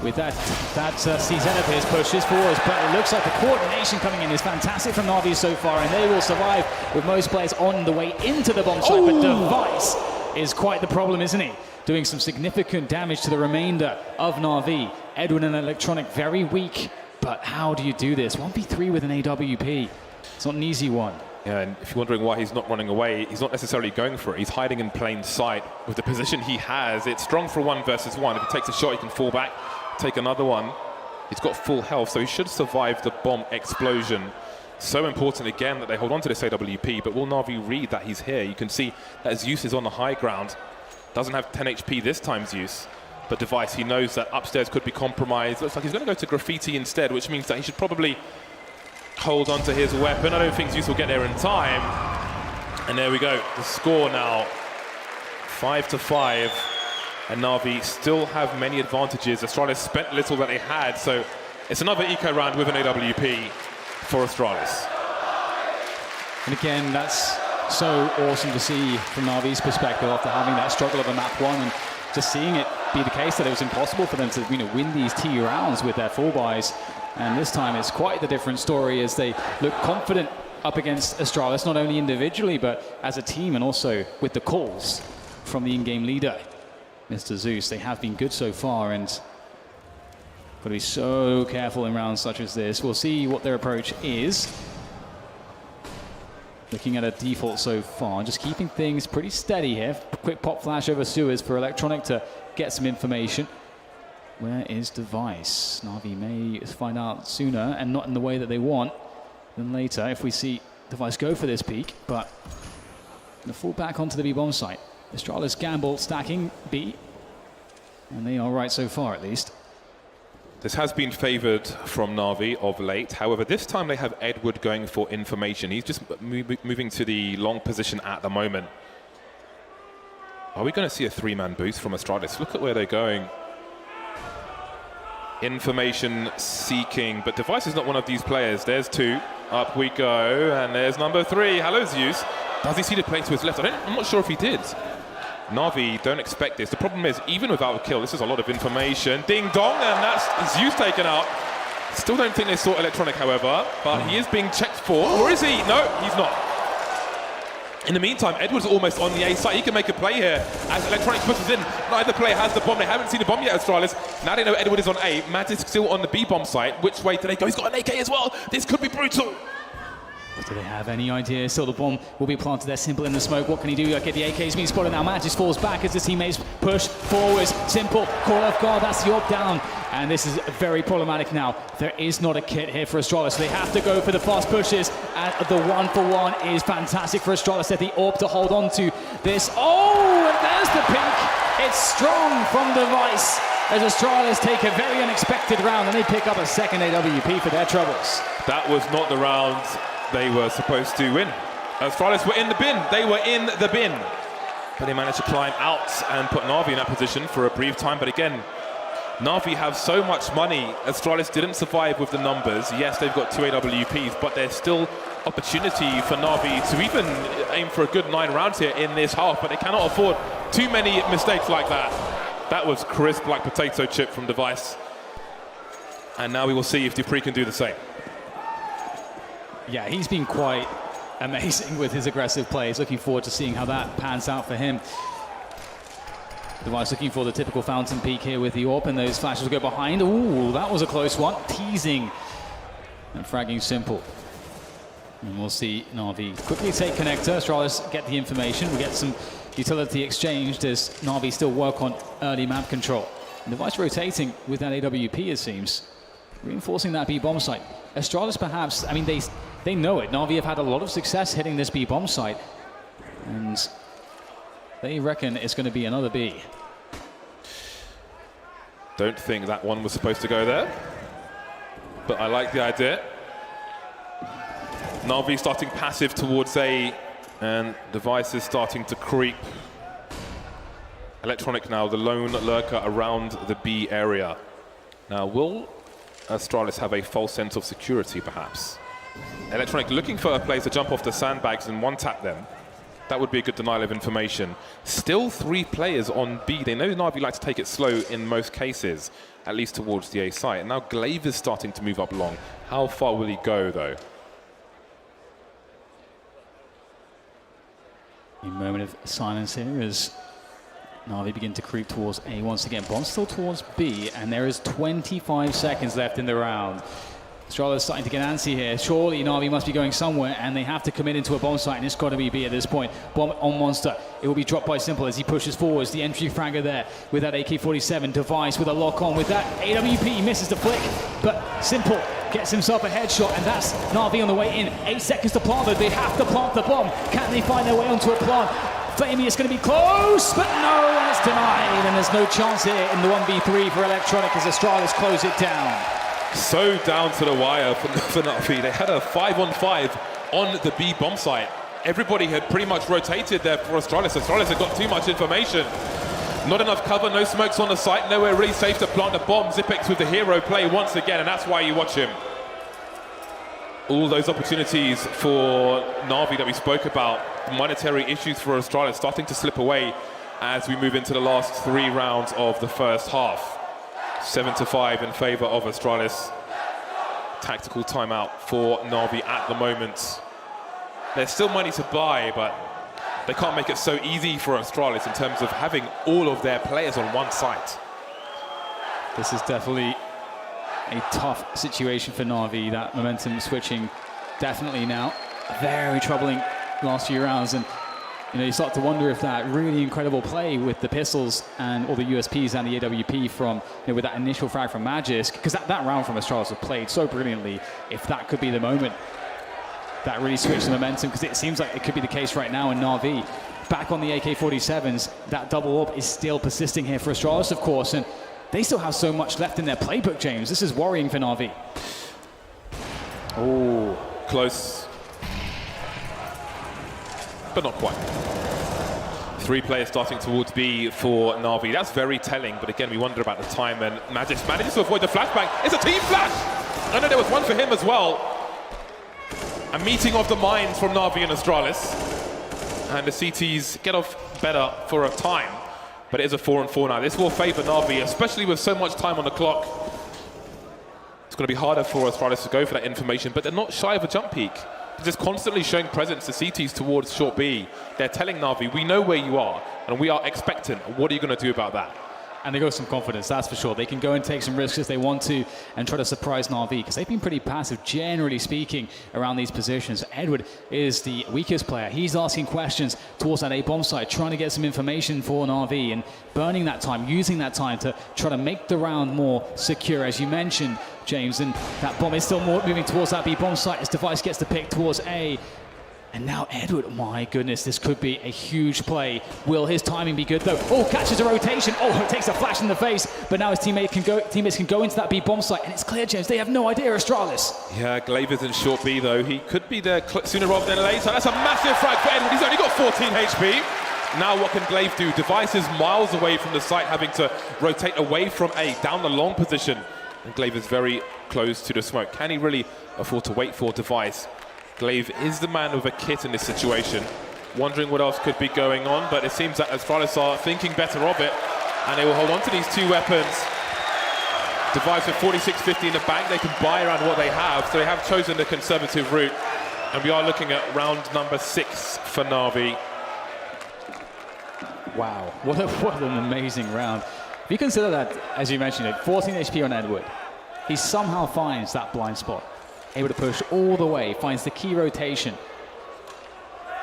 with that CZ of his pushes forwards, but it looks like the coordination coming in is fantastic from Navi so far, and they will survive with most players on the way into the bomb site, but Device is quite the problem, isn't he? Doing some significant damage to the remainder of Navi. Edwin and Electronic very weak, but how do you do this? 1v3 with an AWP. It's not an easy one. Yeah, and if you're wondering why he's not running away, he's not necessarily going for it. He's hiding in plain sight. With the position he has, it's strong for 1 versus 1. If he takes a shot, he can fall back, take another one. He's got full health, so he should survive the bomb explosion. So important again that they hold on to this AWP, but will Navi read that he's here? You can see that Zeus is on the high ground. Doesn't have 10 HP this time, Zeus. But Device, he knows that upstairs could be compromised. Looks like he's going to go to Graffiti instead, which means that he should probably hold on to his weapon. I don't think Zeus will get there in time. And there we go. The score now 5-5. And Navi still have many advantages. Astralis spent little that they had. So it's another eco round with an AWP for Astralis. And again, that's so awesome to see from Navi's perspective after having that struggle of a map 1 and just seeing it be the case that it was impossible for them to win these T rounds with their full buys. And this time it's quite the different story as they look confident up against Astralis, not only individually, but as a team, and also with the calls from the in-game leader, Mr. Zeus. They have been good so far, and got to be so careful in rounds such as this. We'll see what their approach is. Looking at a default so far, just keeping things pretty steady here. Quick pop flash over sewers for Electronic to get some information. Where is Device? Navi may find out sooner and not in the way that they want than later if we see Device go for this peak, but the fall back onto the B bomb site. Astralis gamble stacking B, and they are right so far at least. This has been favoured from Navi of late. However, this time they have Edward going for information. He's just moving to the long position at the moment. Are we going to see a 3-man boost from Astralis? Look at where they're going. Information seeking, but Device is not one of these players. There's 2, up we go, and there's number 3. Hello, Zeus. Does he see the play to his left? I'm not sure if he did. Navi don't expect this. The problem is, even without a kill, this is a lot of information. Ding dong, and that's Zeus taken out. Still don't think they saw Electronic, however, but he is being checked for. Or is he? No, he's not. In the meantime, Edward's almost on the A side. He can make a play here as Electronic pushes in. Neither player has the bomb. They haven't seen the bomb yet, Astralis. Now they know Edward is on A. Magisk still on the B bomb site. Which way do they go? He's got an AK as well. This could be brutal. Do they have any idea? Still the bomb will be planted there, Simple in the smoke. What can he do? Okay, the AK's being spotted now. Magisk falls back as his teammates push forwards. Simple, call off guard, that's the AWP down. And this is very problematic now. There is not a kit here for Astralis, so they have to go for the fast pushes. And the 1-for-1 is fantastic for Astralis. They have the AWP to hold on to this. Oh, and there's the pink. It's strong from Device as Astralis take a very unexpected round and they pick up a second AWP for their troubles. That was not the round they were supposed to win. Astralis were in the bin. They were in the bin. But they managed to climb out and put Navi in that position for a brief time. But again, Navi have so much money. Astralis didn't survive with the numbers. Yes, they've got 2 AWPs, but there's still opportunity for Navi to even aim for a good 9 rounds here in this half. But they cannot afford too many mistakes like that. That was crisp like potato chip from Device. And now we will see if dupreeh can do the same. Yeah, he's been quite amazing with his aggressive plays. Looking forward to seeing how that pans out for him. Device looking for the typical fountain peak here with the AWP, and those flashes will go behind. Ooh, that was a close one. Teasing and fragging simple. And we'll see Navi quickly take connector. Astralis get the information. We get some utility exchanged as Navi still work on early map control. And Device rotating with that AWP, it seems. Reinforcing that B bomb site. Astralis perhaps, I mean, they know it. Navi have had a lot of success hitting this B bomb site. And they reckon it's going to be another B. Don't think that one was supposed to go there. But I like the idea. Navi starting passive towards A, and Device is starting to creep. Electronic now, the lone lurker around the B area. Now, will Astralis have a false sense of security, perhaps? Electronic looking for a place to jump off the sandbags and one-tap them. That would be a good denial of information. Still 3 players on B. They know Navi like to take it slow in most cases, at least towards the A site. And now Glaive is starting to move up long. How far will he go, though? A moment of silence here as Navi begin to creep towards A once again. Bomb still towards B, and there is 25 seconds left in the round. Astralis starting to get antsy here. Surely Navi must be going somewhere, and they have to commit into a bomb site, and it's got to be B at this point. Bomb on Monster. It will be dropped by Simple as he pushes forwards. The entry fragger there with that AK-47. Device with a lock on with that AWP. Misses the flick, but Simple gets himself a headshot, and that's Navi on the way in. 8 seconds to plant, though. They have to plant the bomb. Can they find their way onto a plant? Flamie is going to be close, but no, and it's denied. And there's no chance here in the 1v3 for Electronic as Astralis close it down. So down to the wire for Navi. They had a 5-on-5 on the B bomb site. Everybody had pretty much rotated there for Astralis. Astralis had got too much information. Not enough cover, no smokes on the site, nowhere really safe to plant a bomb. Zipex with the hero play once again, and that's why you watch him. All those opportunities for Navi that we spoke about, monetary issues for Astralis starting to slip away as we move into the last 3 rounds of the first half. 7-5 in favor of Astralis. Tactical timeout for Navi at the moment. There's still money to buy, but they can't make it so easy for Astralis in terms of having all of their players on one site. This is definitely a tough situation for Navi. That momentum switching definitely now. Very troubling last few rounds, and you start to wonder if that really incredible play with the pistols and all the USPs and the AWP from, with that initial frag from Magisk, because that round from Astralis was played so brilliantly, if that could be the moment that really switched the momentum, because it seems like it could be the case right now in Navi. Back on the AK-47s, that double up is still persisting here for Astralis, of course, and they still have so much left in their playbook, James. This is worrying for Navi. Oh, close. But not quite. 3 players starting towards B for Navi. That's very telling, but again, we wonder about the time, and Magisk manages to avoid the flashbang. It's a team flash! I know there was one for him as well. A meeting of the minds from Navi and Astralis. And the CTs get off better for a time, but it is a 4-on-4 now. This will favor Navi, especially with so much time on the clock. It's going to be harder for Astralis to go for that information, but they're not shy of a jump peek. Just constantly showing presence to CTs towards short B. They're telling Navi, we know where you are, and we are expectant. What are you going to do about that? And they got some confidence, that's for sure. They can go and take some risks if they want to and try to surprise Navi, because they've been pretty passive, generally speaking, around these positions. Edward is the weakest player. He's asking questions towards that A-bomb site, trying to get some information for Navi and burning that time, using that time to try to make the round more secure, as you mentioned, James. And that bomb is still more moving towards that B-bomb site as Device gets the pick towards A. And now Edward, my goodness, this could be a huge play. Will his timing be good though? Oh, catches a rotation. Oh, it takes a flash in the face. But now his teammates can go into that B bomb site, and it's clear, James. They have no idea, Astralis. Yeah, Glaive is in short B though. He could be there sooner rather than later. That's a massive frag for Edward. He's only got 14 HP. Now what can Glaive do? Device is miles away from the site, having to rotate away from A, down the long position. And Glaive is very close to the smoke. Can he really afford to wait for Device? Glaive is the man with a kit in this situation. Wondering what else could be going on, but it seems that Astralis are thinking better of it, and they will hold on to these two weapons. Device with 4650 in the bank, they can buy around what they have, so they have chosen the conservative route. And we are looking at round number 6 for Navi. Wow, what an amazing round. If you consider that, as you mentioned, 14 HP on Edward, he somehow finds that blind spot. Able to push all the way, finds the key rotation.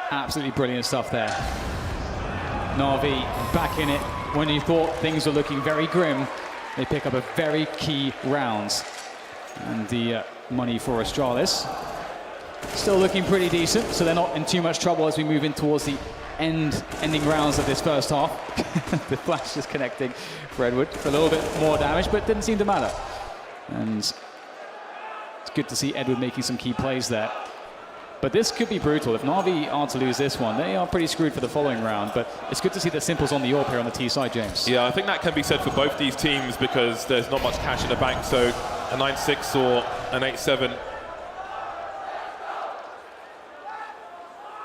Absolutely brilliant stuff there. Navi back in it. When you thought things were looking very grim, they pick up a very key round. And the money for Astralis still looking pretty decent, so they're not in too much trouble as we move in towards the ending rounds of this first half. The flash is connecting for Edward for a little bit more damage, but didn't seem to matter. And it's good to see Edward making some key plays there. But this could be brutal. If Navi are to lose this one, they are pretty screwed for the following round. But it's good to see that Simple's on the AWP here on the T side, James. Yeah, I think that can be said for both these teams because there's not much cash in the bank. So a 9-6 or an 8-7.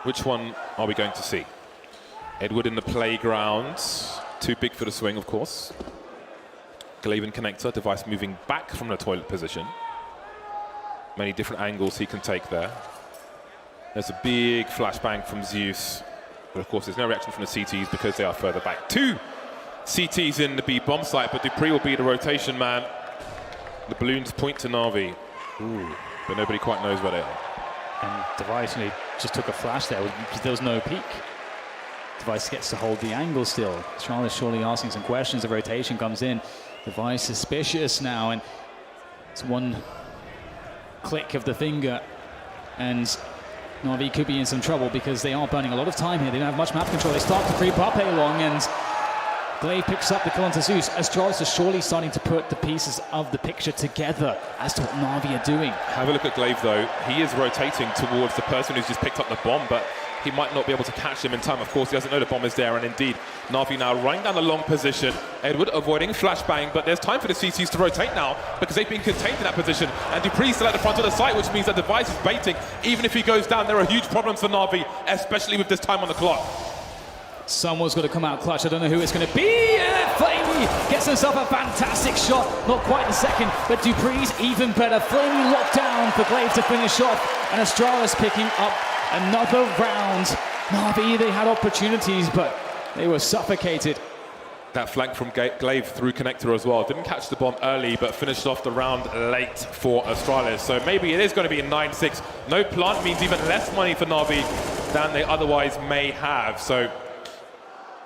Which one are we going to see? Edward in the playground. Too big for the swing, of course. Glaive and connector. Device moving back from the toilet position. Many different angles he can take there. There's a big flashbang from Zeus. But of course, there's no reaction from the CTs because they are further back. 2 CTs in the B bomb site, but dupreeh will be the rotation man. The balloons point to Navi. Ooh, but nobody quite knows where they are. And Device just took a flash there. There was no peek. Device gets to hold the angle still. Charles surely asking some questions. The rotation comes in. Device suspicious now, and it's one click of the finger, and Navi could be in some trouble because they are burning a lot of time here. They don't have much map control. They start to creep up along, and Glaive picks up the kill onto Zeus. Astralis is surely starting to put the pieces of the picture together as to what Navi are doing. Have a look at Glaive though. He is rotating towards the person who's just picked up the bomb, but he might not be able to catch him in time. Of course, he doesn't know the bomb is there, and indeed, Navi now running down the long position. Edward avoiding flashbang, but there's time for the CCs to rotate now because they've been contained in that position. And dupreeh still at the front of the site, which means that Device is baiting. Even if he goes down, there are huge problems for Navi, especially with this time on the clock. Someone's got to come out clutch. I don't know who it's going to be. flamie gets himself a fantastic shot. Not quite the second, but dupreeh's even better. flamie locked down for Glaive to finish off, and Astralis picking up another round. Navi, they had opportunities, but they were suffocated. That flank from Glaive through connector as well. Didn't catch the bomb early, but finished off the round late for Astralis. So maybe it is going to be a 9-6. No plant means even less money for Navi than they otherwise may have. So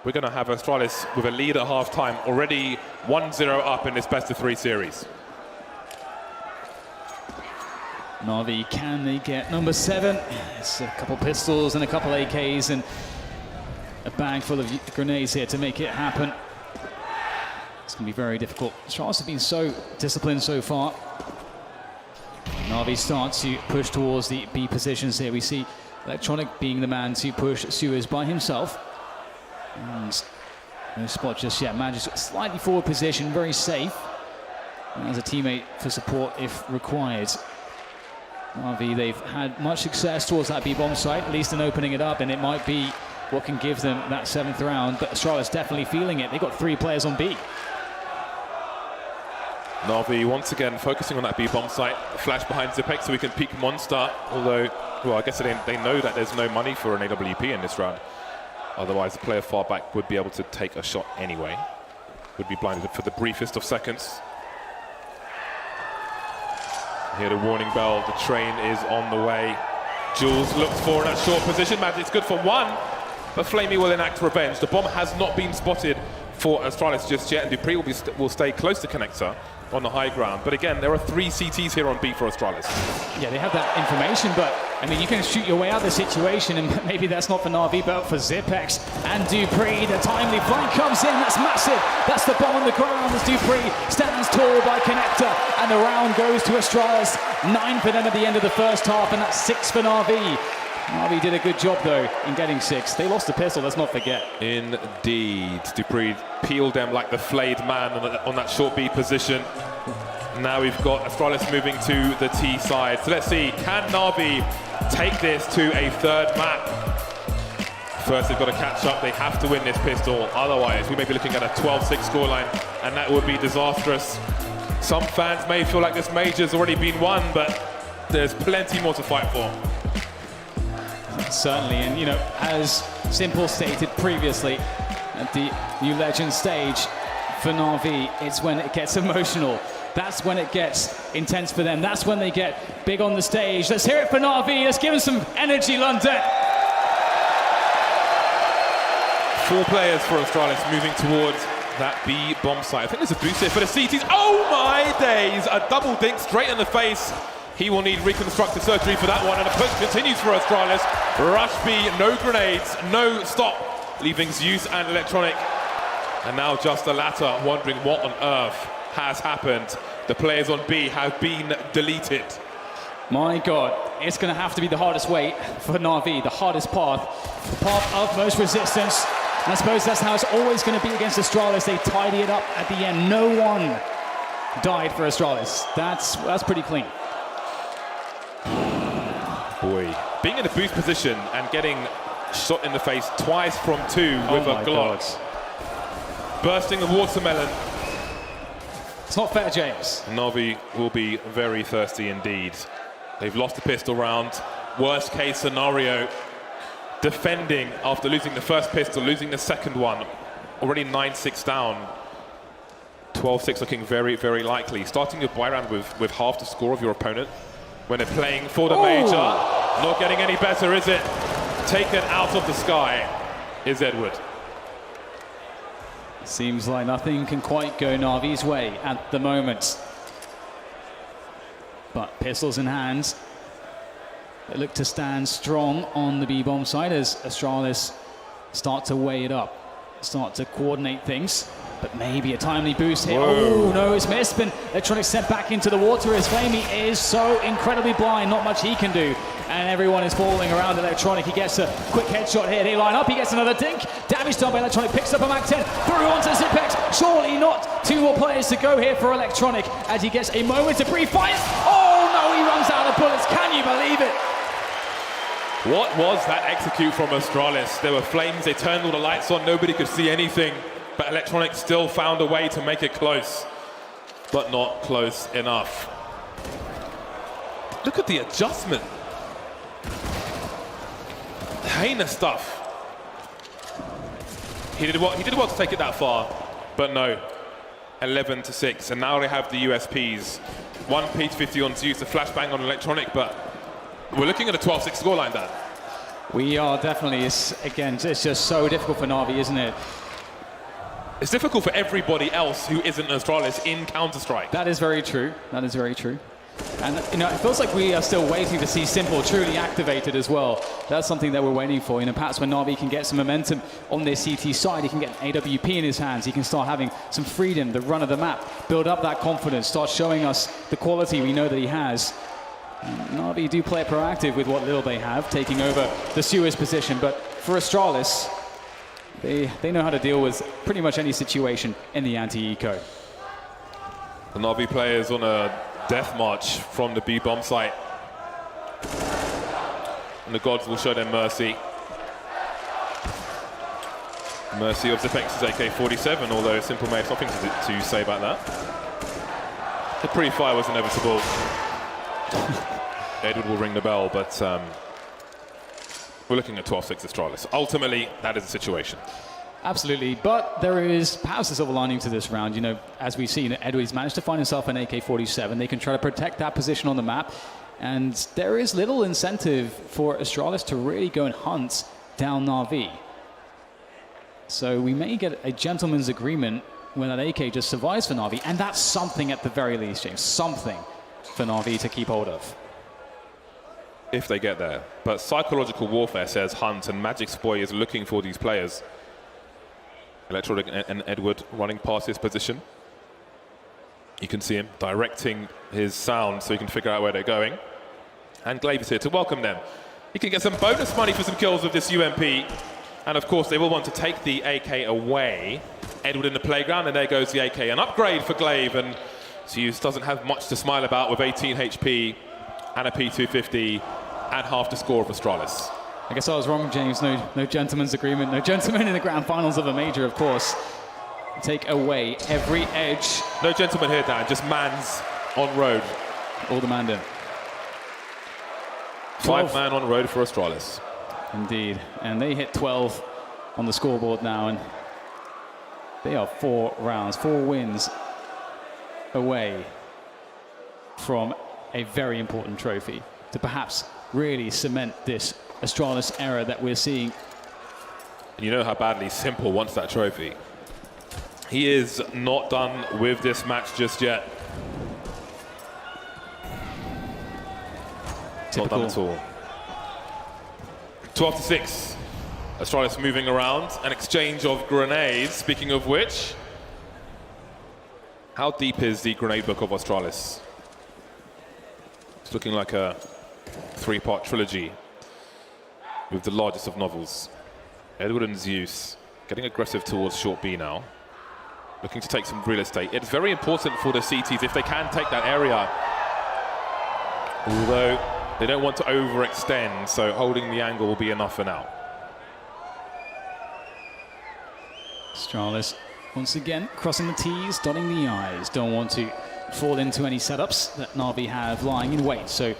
we're going to have Astralis with a lead at half-time, already 1-0 up in this best-of-3 series. Navi, can they get number 7? It's a couple pistols and a couple AKs and a bag full of grenades here to make it happen. It's going to be very difficult. Astralis have been so disciplined so far. Navi starts to push towards the B positions here. We see Electronic being the man to push Suez by himself. And no spot just yet. Magisk slightly forward position, very safe. As a teammate for support if required. Navi, they've had much success towards that B-bomb site, at least in opening it up, and it might be what can give them that 7th round, but Astralis definitely feeling it. They've got 3 players on B. Navi once again focusing on that B-bomb site. Flash behind Zipex so we can peek Monster, although, well, I guess they know that there's no money for an AWP in this round. Otherwise, the player far back would be able to take a shot anyway. Would be blinded for the briefest of seconds. Hear the warning bell, the train is on the way. Jules looks for in that short position. Magic's good for 1, but flamie will enact revenge. The bomb has not been spotted for Astralis just yet, and dupreeh will stay close to connector on the high ground. But again, there are 3 CTs here on B for Astralis. Yeah, they have that information, but I mean, you can shoot your way out of the situation, and maybe that's not for Navi, but for Zipex and dupreeh. The timely flank comes in, that's massive. That's the bomb on the ground as dupreeh stands tall by connector, and the round goes to Astralis. 9 for them at the end of the first half, and that's 6 for Navi. Navi did a good job, though, in getting 6. They lost the pistol, let's not forget. Indeed. dupreeh peeled them like the flayed man on that short B position. Now we've got Astralis moving to the T side. So let's see, can Navi take this to a third map? First, they've got to catch up. They have to win this pistol. Otherwise, we may be looking at a 12-6 scoreline, and that would be disastrous. Some fans may feel like this major's already been won, but there's plenty more to fight for. Certainly, and you know, as Simple stated previously at the New Legend stage, for Navi, it's when it gets emotional. That's when it gets intense for them. That's when they get big on the stage. Let's hear it for Navi. Let's give them some energy, London. 4 players for Astralis moving towards that B bomb site. I think there's a boost here for the CTs. Oh my days! A double dink straight in the face. He will need reconstructive surgery for that one, and the push continues for Astralis. Rush B, no grenades, no stop, leaving Zeus and Electronic. And now just the latter, wondering what on earth has happened. The players on B have been deleted. My God, it's going to have to be the hardest way for Navi, the hardest path, the path of most resistance. And I suppose that's how it's always going to be against Astralis. They tidy it up at the end. No one died for Astralis. That's pretty clean. Boy, being in a boost position and getting shot in the face twice from 2 with a Glock. Bursting the watermelon. It's not fair, James. Navi will be very thirsty indeed. They've lost the pistol round. Worst case scenario, defending after losing the first pistol, losing the second one. Already 9-6 down. 12-6 looking very, very likely. Starting your buy round with half the score of your opponent when they're playing for the major. Not getting any better, is it? Taken out of the sky is Edward. Seems like nothing can quite go Navi's way at the moment. But pistols in hand, they look to stand strong on the B-bomb side as Astralis start to weigh it up, start to coordinate things. But maybe a timely boost here. Oh no, it's missed. Been Electronic sent back into the water as flamie is so incredibly blind, not much he can do. And everyone is falling around Electronic. He gets a quick headshot here. They line up, he gets another dink. Damage done by Electronic, picks up a Mac 10, through onto Zipex. Surely not. 2 more players to go here for Electronic as he gets a moment to breathe. Fires. Oh no, he runs out of bullets. Can you believe it? What was that execute from Astralis? There were flames, they turned all the lights on, nobody could see anything. But Electronic still found a way to make it close, but not close enough. Look at the adjustment. Heinous stuff. He did well to take it that far, but no. 11-6, and now they have the USPs. 1 P50 on Zeus, a flashbang on Electronic, but we're looking at a 12-6 scoreline, Dan. We are definitely, again, it's just so difficult for Navi, isn't it? It's difficult for everybody else who isn't Astralis in Counter-Strike. That is very true. That is very true. And you know, it feels like we are still waiting to see Simple truly activated as well. That's something that we're waiting for. You know, perhaps when Navi can get some momentum on their CT side, he can get an AWP in his hands. He can start having some freedom, the run of the map, build up that confidence, start showing us the quality we know that he has. And Navi do play proactive with what little they have, taking over the Suez position. But for Astralis, they know how to deal with pretty much any situation in the anti-eco. The Navi players on a death march from the B-bomb site. And the gods will show them mercy. Mercy of Zepex's AK-47, although Simple may have something to say about that. The pre-fire was inevitable. Edward will ring the bell, but we're looking at 12-6 Astralis. Ultimately, that is the situation. Absolutely, but there is perhaps a silver lining to this round. You know, as we see, you know, Edward's managed to find himself an AK-47. They can try to protect that position on the map, and there is little incentive for Astralis to really go and hunt down Navi. So we may get a gentleman's agreement when that AK just survives for Navi, and that's something at the very least, James. Something for Navi to keep hold of. if they get there. But psychological warfare says Hunt, and Magic's boy is looking for these players. Electronic and Edward running past his position. You can see him directing his sound so he can figure out where they're going. And Glaive is here to welcome them. He can get some bonus money for some kills with this UMP. And of course, they will want to take the AK away. Edward in the playground, and there goes the AK. An upgrade for Glaive, and Zeus doesn't have much to smile about with 18 HP and a P250 and half the score of Astralis. I guess I was wrong, James. No gentleman's agreement. No gentleman in the grand finals of a major, of course. Take away every edge. No gentleman here, Dan. Just mans on road. All the man in. 5-man on road for Astralis. Indeed. And they hit 12 on the scoreboard now. And they are 4 rounds, 4 wins away from a very important trophy to perhaps really cement this Astralis era that we're seeing. You know how badly Simple wants that trophy. He is not done with this match just yet. Typical. Not done at all. 12-6. Astralis moving around. An exchange of grenades. Speaking of which, how deep is the grenade book of Astralis? It's looking like a 3-part trilogy with the largest of novels. Edward and Zeus getting aggressive towards short B now. Looking to take some real estate. It's very important for the CTs if they can take that area. Although they don't want to overextend, so holding the angle will be enough for now. Astralis once again crossing the T's, dotting the I's. Don't want to fall into any setups that Navi have lying in wait. So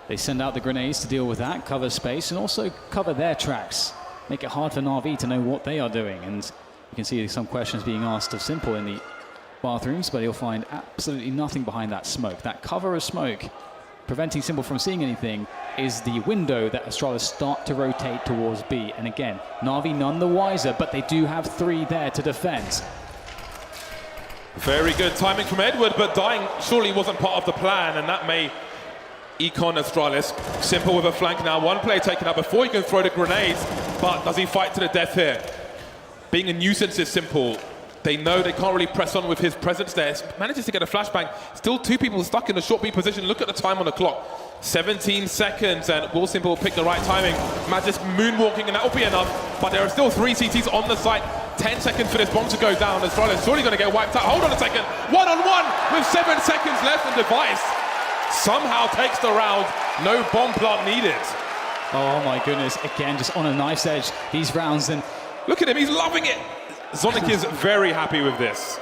they send out the grenades to deal with that, cover space, and also cover their tracks. Make it hard for Navi to know what they are doing. And you can see some questions being asked of Simple in the bathrooms, but he'll find absolutely nothing behind that smoke. That cover of smoke, preventing Simple from seeing anything, is the window that Astralis start to rotate towards B. And again, Navi none the wiser, but they do have 3 there to defend. Very good timing from Edward, but dying surely wasn't part of the plan, and that may econ Astralis. Simple with a flank now. 1 player taken out before he can throw the grenades, but does he fight to the death here? Being a nuisance is Simple. They know they can't really press on with his presence there. Manages to get a flashbang. Still 2 people stuck in the short B position. Look at the time on the clock. 17 seconds, and will Simple pick the right timing. Magisk moonwalking, and that will be enough. But there are still 3 CTs on the site. 10 seconds for this bomb to go down. Astralis surely going to get wiped out. Hold on a second. 1-on-1 with 7 seconds left, and Device somehow takes the round. No bomb plant needed. Oh my goodness, again, just on a knife's edge, these rounds. And look at him, he's loving it. Zonic is very happy with this.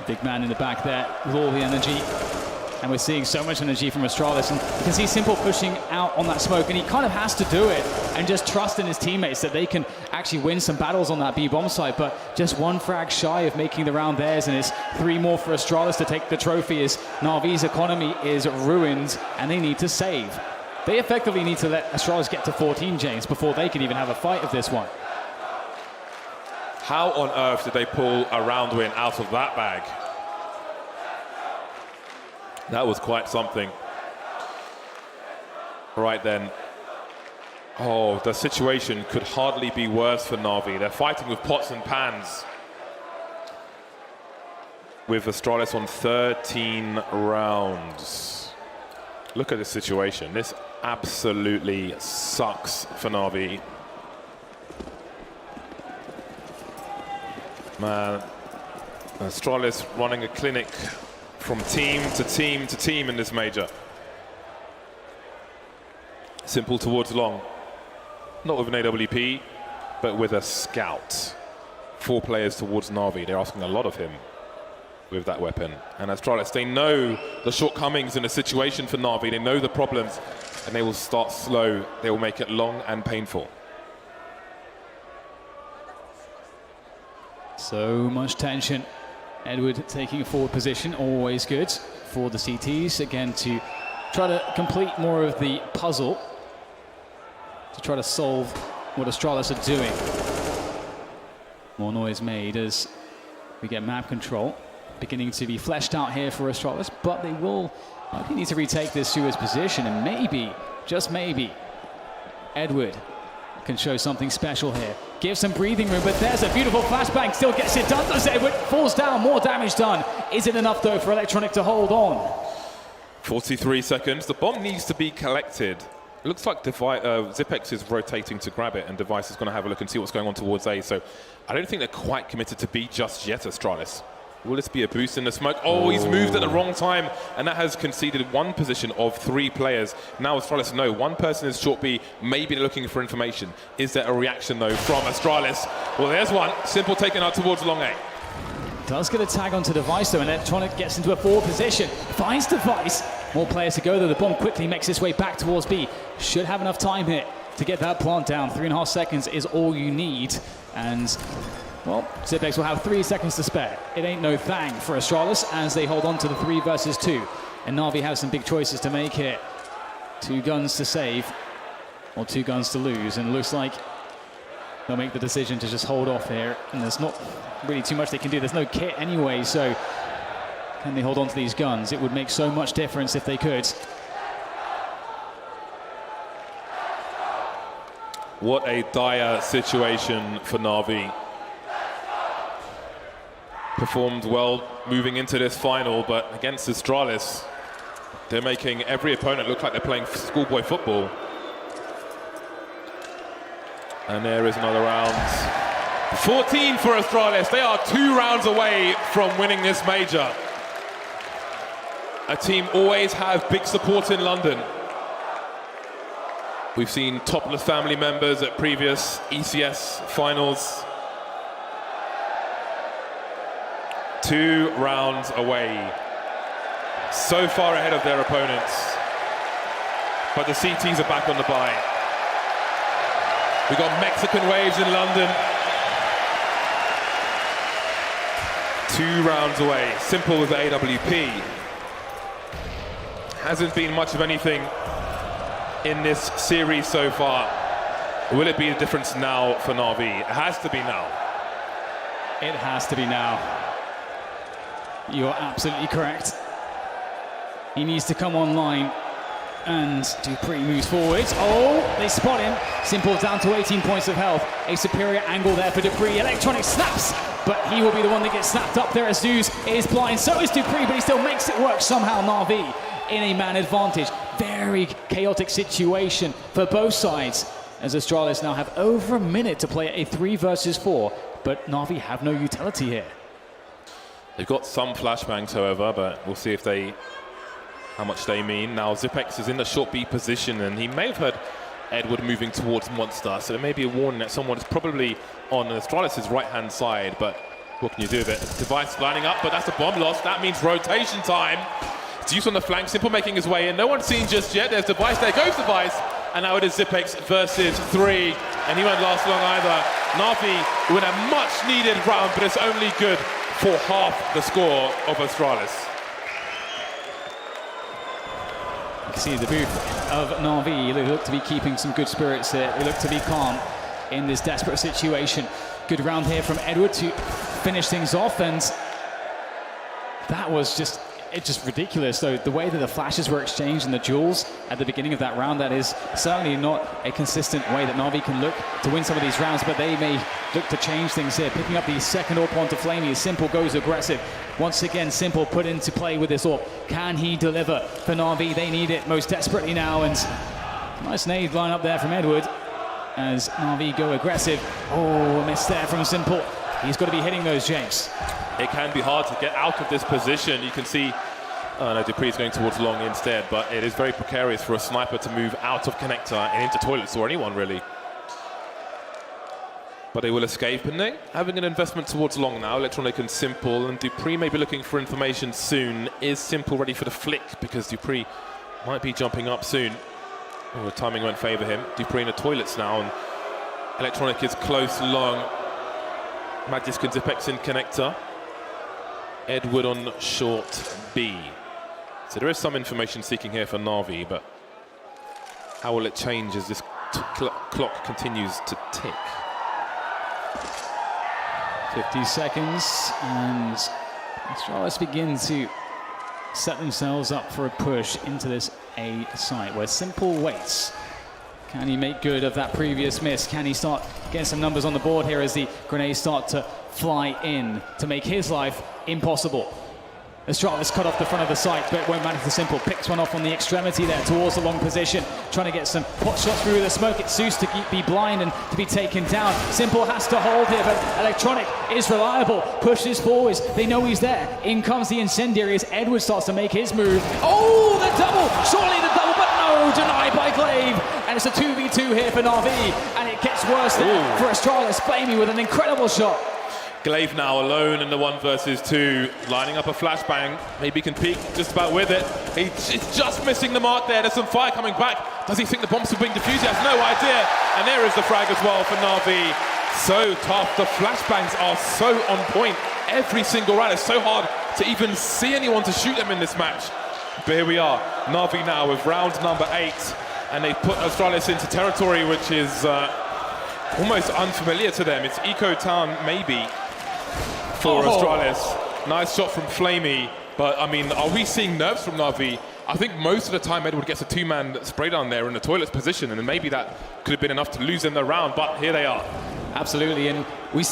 big man in the back there with all the energy. And we're seeing so much energy from Astralis, and you can see Simple pushing out on that smoke, and he kind of has to do it and just trust in his teammates that they can actually win some battles on that B-bomb site. But just 1 frag shy of making the round theirs, and it's 3 more for Astralis to take the trophy as Navi's economy is ruined and they need to save. They effectively need to let Astralis get to 14, James, before they can even have a fight of this one. How on earth did they pull a round win out of that bag? That was quite something. Right then. Oh, the situation could hardly be worse for Navi. They're fighting with pots and pans. With Astralis on 13 rounds. Look at this situation. This absolutely sucks for Navi. Man, Astralis running a clinic from team to team to team in this major. Simple towards long. Not with an AWP, but with a scout. 4 players towards Navi. They're asking a lot of him with that weapon. And Astralis, they know the shortcomings in the situation for Navi. They know the problems, and they will start slow. They will make it long and painful. So much tension. Edward taking a forward position, always good for the CTs. Again, to try to complete more of the puzzle, to try to solve what Astralis are doing. More noise made as we get map control beginning to be fleshed out here for Astralis, but they will I think he needs to retake this to his position, and maybe, just maybe, Edward can show something special here. Give some breathing room, but there's a beautiful flashbang. Still gets it done, does Edward. Falls down, more damage done. Is it enough, though, for Electronic to hold on? 43 seconds. The bomb needs to be collected. It looks like Zipex is rotating to grab it, and Device is going to have a look and see what's going on towards A. So I don't think they're quite committed to B just yet, Astralis. Will this be a boost in the smoke? Oh, he's moved at the wrong time, and that has conceded one position of 3 players. Now Astralis know one person is short B, maybe they're looking for information. Is there a reaction, though, from Astralis? Well, there's one. Simple taken out towards long A. Does get a tag onto Device, though, and Electronic gets into a forward position. Finds Device. More players to go, though. The bomb quickly makes its way back towards B. Should have enough time here to get that plant down. 3.5 seconds is all you need. And, well, Zipex will have 3 seconds to spare. It ain't no thang for Astralis as they hold on to the 3 versus 2. And Navi have some big choices to make here. 2 guns to save, or 2 guns to lose. And it looks like they'll make the decision to just hold off here. And there's not really too much they can do. There's no kit anyway, so can they hold on to these guns? It would make so much difference if they could. What a dire situation for Navi. Performed well moving into this final, but against Astralis, they're making every opponent look like they're playing schoolboy football. And there is another round. 14 for Astralis. They are 2 rounds away from winning this major. A team always have big support in London. We've seen topless family members at previous ECS finals. 2 rounds away. So far ahead of their opponents. But the CTs are back on the bye. We've got Mexican waves in London. 2 rounds away. Simple with the AWP. Hasn't been much of anything in this series so far. Will it be the difference now for Navi? It has to be now. It has to be now. You're absolutely correct. He needs to come online. And dupreeh moves forward. Oh, they spot him. Simple down to 18 points of health. A superior angle there for dupreeh. Electronic snaps, but he will be the one that gets snapped up there as Zeus is blind. So is dupreeh, but he still makes it work somehow. Navi in a man advantage. Very chaotic situation for both sides, as Astralis now have over a minute to play a 3 versus 4, but Navi have no utility here. They've got some flashbangs, however, but we'll see if they how much they mean. Now Zipex is in the short B position, and he may have heard Edward moving towards Monster, so there may be a warning that someone is probably on Astralis' right-hand side, but what can you do with it? Device lining up, but that's a bomb loss. That means rotation time. Zeus on the flank, Simple making his way in. No one's seen just yet. There's Device, there goes Device, and now it is Zipex versus 3, and he won't last long either. Navi win a much-needed round, but it's only good for half the score of Astralis. You can see the booth of Navi. They look to be keeping some good spirits here. They look to be calm in this desperate situation. Good round here from Edward to finish things off, and that was just ridiculous. So the way that the flashes were exchanged and the duels at the beginning of that round, that is certainly not a consistent way that Navi can look to win some of these rounds, but they may look to change things here. Picking up the second AWP onto flamie. Simple goes aggressive. Once again, Simple put into play with this AWP. Can he deliver for Navi? They need it most desperately now, and nice nade line up there from Edward as Navi go aggressive. Oh, a miss there from Simple. He's got to be hitting those, James. It can be hard to get out of this position. You can see, no, dupreeh is going towards long instead, but it is very precarious for a sniper to move out of connector and into toilets, or anyone really. But they will escape, and they having an investment towards long now. Electronic and Simple, and dupreeh may be looking for information soon. Is Simple ready for the flick? Because dupreeh might be jumping up soon. Oh, the timing won't favour him. dupreeh in the toilets now, and Electronic is close long. Magisk and Zipex in connector. Edward on short B. So there is some information seeking here for Navi, but how will it change as this clock continues to tick? 50 seconds, and Astralis begin to set themselves up for a push into this A site where Simple waits. Can he make good of that previous miss? Can he start getting some numbers on the board here as the grenades start to fly in to make his life impossible? Astralis cut off the front of the site, but it won't matter to Simple. Picks one off on the extremity there towards the long position, trying to get some pot shots through the smoke. It's Zeus to be blind and to be taken down. Simple has to hold here, but Electronic is reliable. Pushes forwards. They know he's there. In comes the incendiary as Edward starts to make his move. Oh, the double! Surely the double, but no! Denied by Glaive. And it's a 2v2 here for Navi, and it gets worse there for Astralis. Flamie with an incredible shot. Glaive now alone in the 1 versus 2, lining up a flashbang. Maybe he can peek just about with it. He's just missing the mark there. There's some fire coming back. Does he think the bombs are being defused? He has no idea. And there is the frag as well for Navi. So tough. The flashbangs are so on point every single round. It's so hard to even see anyone to shoot them in this match. But here we are. Navi now with round number 8. And they put Astralis into territory which is almost unfamiliar to them. It's Eco Town maybe. For Astralis. Nice shot from Flamie, but I mean, are we seeing nerves from Navi? I think most of the time Edward gets a 2-man spray down there in the toilet's position, and then maybe that could have been enough to lose in the round, but here they are. Absolutely, and we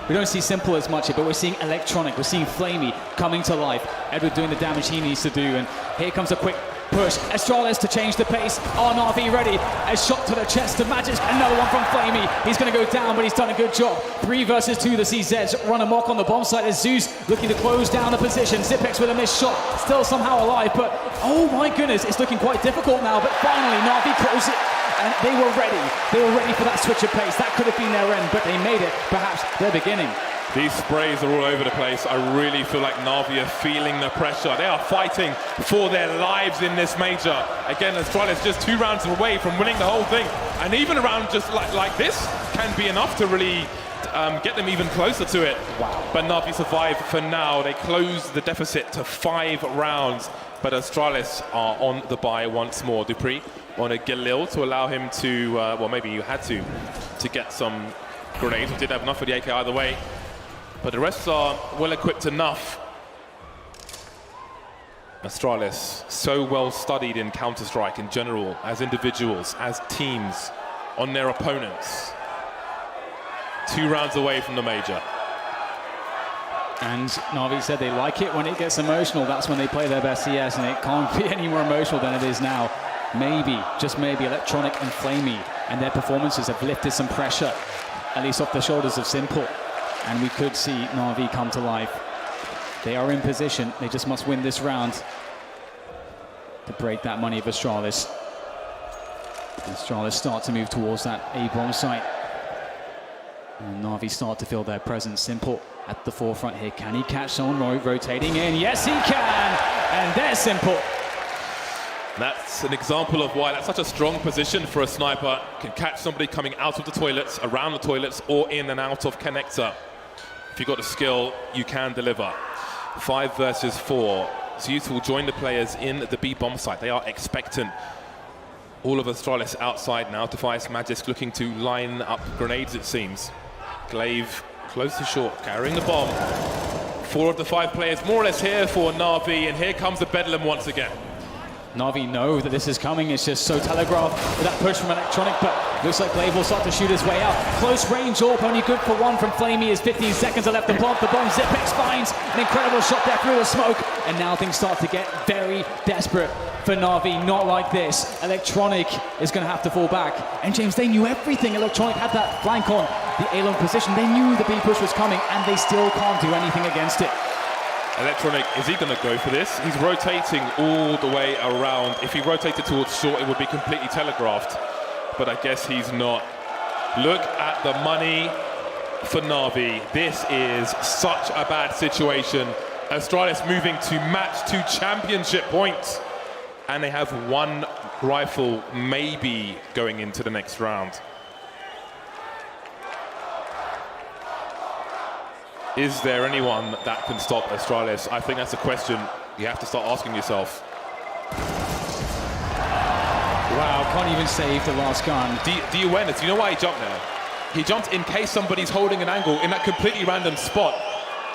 don't see Simple as much here, but we're seeing Electronic, we're seeing Flamie coming to life. Edward doing the damage he needs to do, and here comes a quick push. Astralis to change the pace. Are Navi ready? A shot to the chest to Magisk. Another one from Flamie. He's going to go down, but he's done a good job. 3 versus 2. The CZs run amok on the bomb site as Zeus looking to close down the position. Zipex with a missed shot. Still somehow alive, but oh my goodness, it's looking quite difficult now. But finally, Navi close it. And they were ready. They were ready for that switch of pace. That could have been their end, but they made it perhaps their beginning. These sprays are all over the place. I really feel like Navi are feeling the pressure. They are fighting for their lives in this major. Again, Astralis just 2 rounds away from winning the whole thing. And even a round just like this can be enough to really get them even closer to it. Wow. But Navi survive for now. They close the deficit to 5 rounds. But Astralis are on the bye once more. dupreeh on a Galil to allow him to, well, maybe you had to get some grenades. We did have enough for the AK either way. But the rest are well equipped enough. Astralis, so well studied in Counter-Strike in general, as individuals, as teams, on their opponents. 2 rounds away from the major. And Navi said they like it when it gets emotional. That's when they play their best CS, and it can't be any more emotional than it is now. Maybe, just maybe, Electronic and Flamie and their performances have lifted some pressure, at least off the shoulders of Simple. And we could see Navi come to life. They are in position. They just must win this round to break that money of Astralis. Astralis start to move towards that A-bomb site. And Navi start to feel their presence. Simple at the forefront here. Can he catch someone rotating in? Yes, he can! And there's Simple. That's an example of why that's such a strong position for a sniper. Can catch somebody coming out of the toilets, around the toilets, or in and out of connector. If you've got the skill, you can deliver. 5 versus 4. Zeus will join the players in the B bomb site. They are expectant. All of Astralis outside now. Device Magisk looking to line up grenades, it seems. Glaive close to short, carrying the bomb. 4 of the 5 players more or less here for Navi, and here comes the Bedlam once again. Navi know that this is coming. It's just so telegraphed with that push from Electronic, but looks like Glaive will start to shoot his way out. Close range AWP, only good for 1 from Flamie as 15 seconds are left to plant the bomb. Zipex finds an incredible shot there through the smoke, and now things start to get very desperate for Navi. Not like this. Electronic is going to have to fall back. And James, they knew everything. Electronic had that flank on the A-long position. They knew the B push was coming, and they still can't do anything against it. Electronic, is he going to go for this? He's rotating all the way around. If he rotated towards short, it would be completely telegraphed. But I guess he's not. Look at the money for Navi. This is such a bad situation. Astralis moving to match 2 championship points. And they have 1 rifle maybe going into the next round. Is there anyone that can stop Astralis? I think that's a question you have to start asking yourself. Wow, can't even save the last gun. Do you know why he jumped there? He jumped in case somebody's holding an angle in that completely random spot,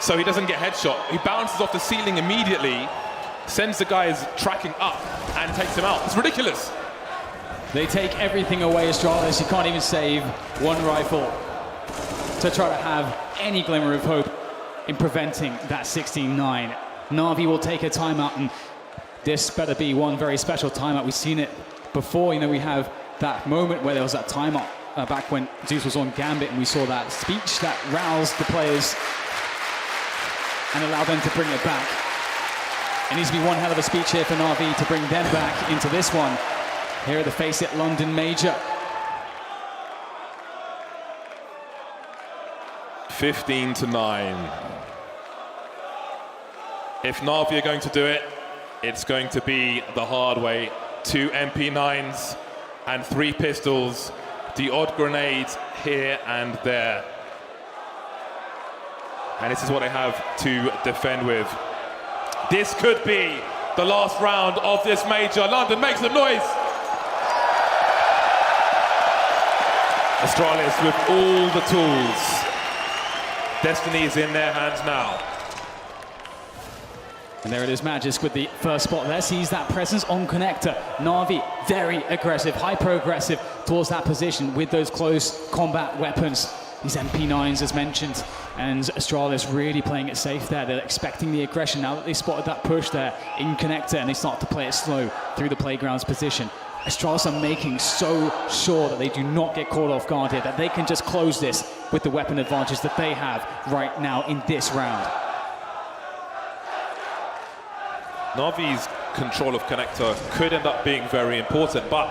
so he doesn't get headshot. He bounces off the ceiling immediately, sends the guys tracking up and takes him out. It's ridiculous. They take everything away, Astralis. You can't even save one rifle to try to have any glimmer of hope in preventing that 16-9. Navi will take a timeout, and this better be one very special timeout. We've seen it before. You know, we have that moment where there was that timeout back when Zeus was on Gambit, and we saw that speech that roused the players and allowed them to bring it back. It needs to be one hell of a speech here for Navi to bring them back into this one. Here at the FACEIT London Major. 15-9. If Navi are going to do it, it's going to be the hard way. 2 MP9s and 3 pistols. The odd grenade here and there. And this is what they have to defend with. This could be the last round of this major. London, make some noise! Astralis with all the tools. Destiny is in their hands now. And there it is, Magisk with the first spot there. Sees that presence on connector. Navi, very aggressive, hyper-aggressive towards that position with those close combat weapons. These MP9s, as mentioned. And Astralis really playing it safe there. They're expecting the aggression now that they spotted that push there in connector, and they start to play it slow through the playground's position. Astralis are making so sure that they do not get caught off guard here, that they can just close this with the weapon advantage that they have right now in this round. Navi's control of connector could end up being very important, but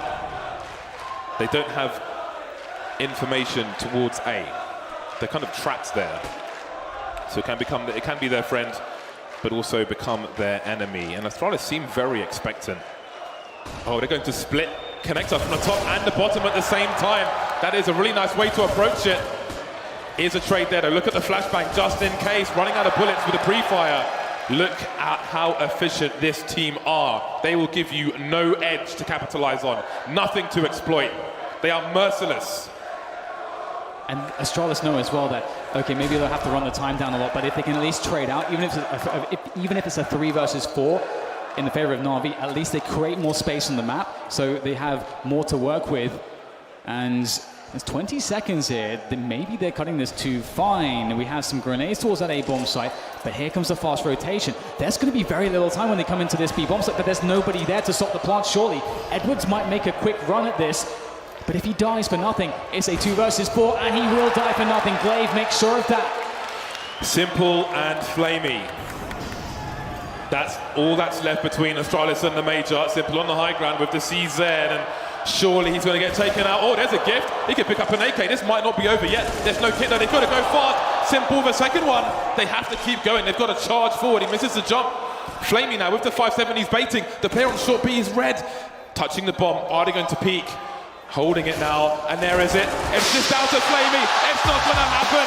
they don't have information towards A. They're kind of trapped there. So it can be their friend, but also become their enemy. And Astralis seem very expectant. Oh, they're going to split connector from the top and the bottom at the same time. That is a really nice way to approach it. Here's a trade there, though. Look at the flashbang, just in case. Running out of bullets with a pre-fire. Look at how efficient this team are. They will give you no edge to capitalize on. Nothing to exploit. They are merciless. And Astralis know as well that, okay, maybe they'll have to run the time down a lot, but if they can at least trade out, even if it's a 3 versus 4, in the favor of Navi, at least they create more space on the map, so they have more to work with. And there's 20 seconds here, then maybe they're cutting this too fine. We have some grenades towards that A-bomb site, but here comes the fast rotation. There's going to be very little time when they come into this B-bomb site, but there's nobody there to stop the plant, surely. Edwards might make a quick run at this, but if he dies for nothing, it's a 2 versus 4, and he will die for nothing. Glaive makes sure of that. Simple and flamie. That's all that's left between Astralis and the Major. Simple on the high ground with the CZ, and surely he's going to get taken out. Oh, there's a gift. He can pick up an AK. This might not be over yet. There's no kit there. They've got to go fast. Simple the second one. They have to keep going. They've got to charge forward. He misses the jump. Flamie now with the 5.7. He's baiting. The player on short B is red. Touching the bomb. Are they going to peek? Holding it now. And there is it. It's just down to Flamie. It's not going to happen.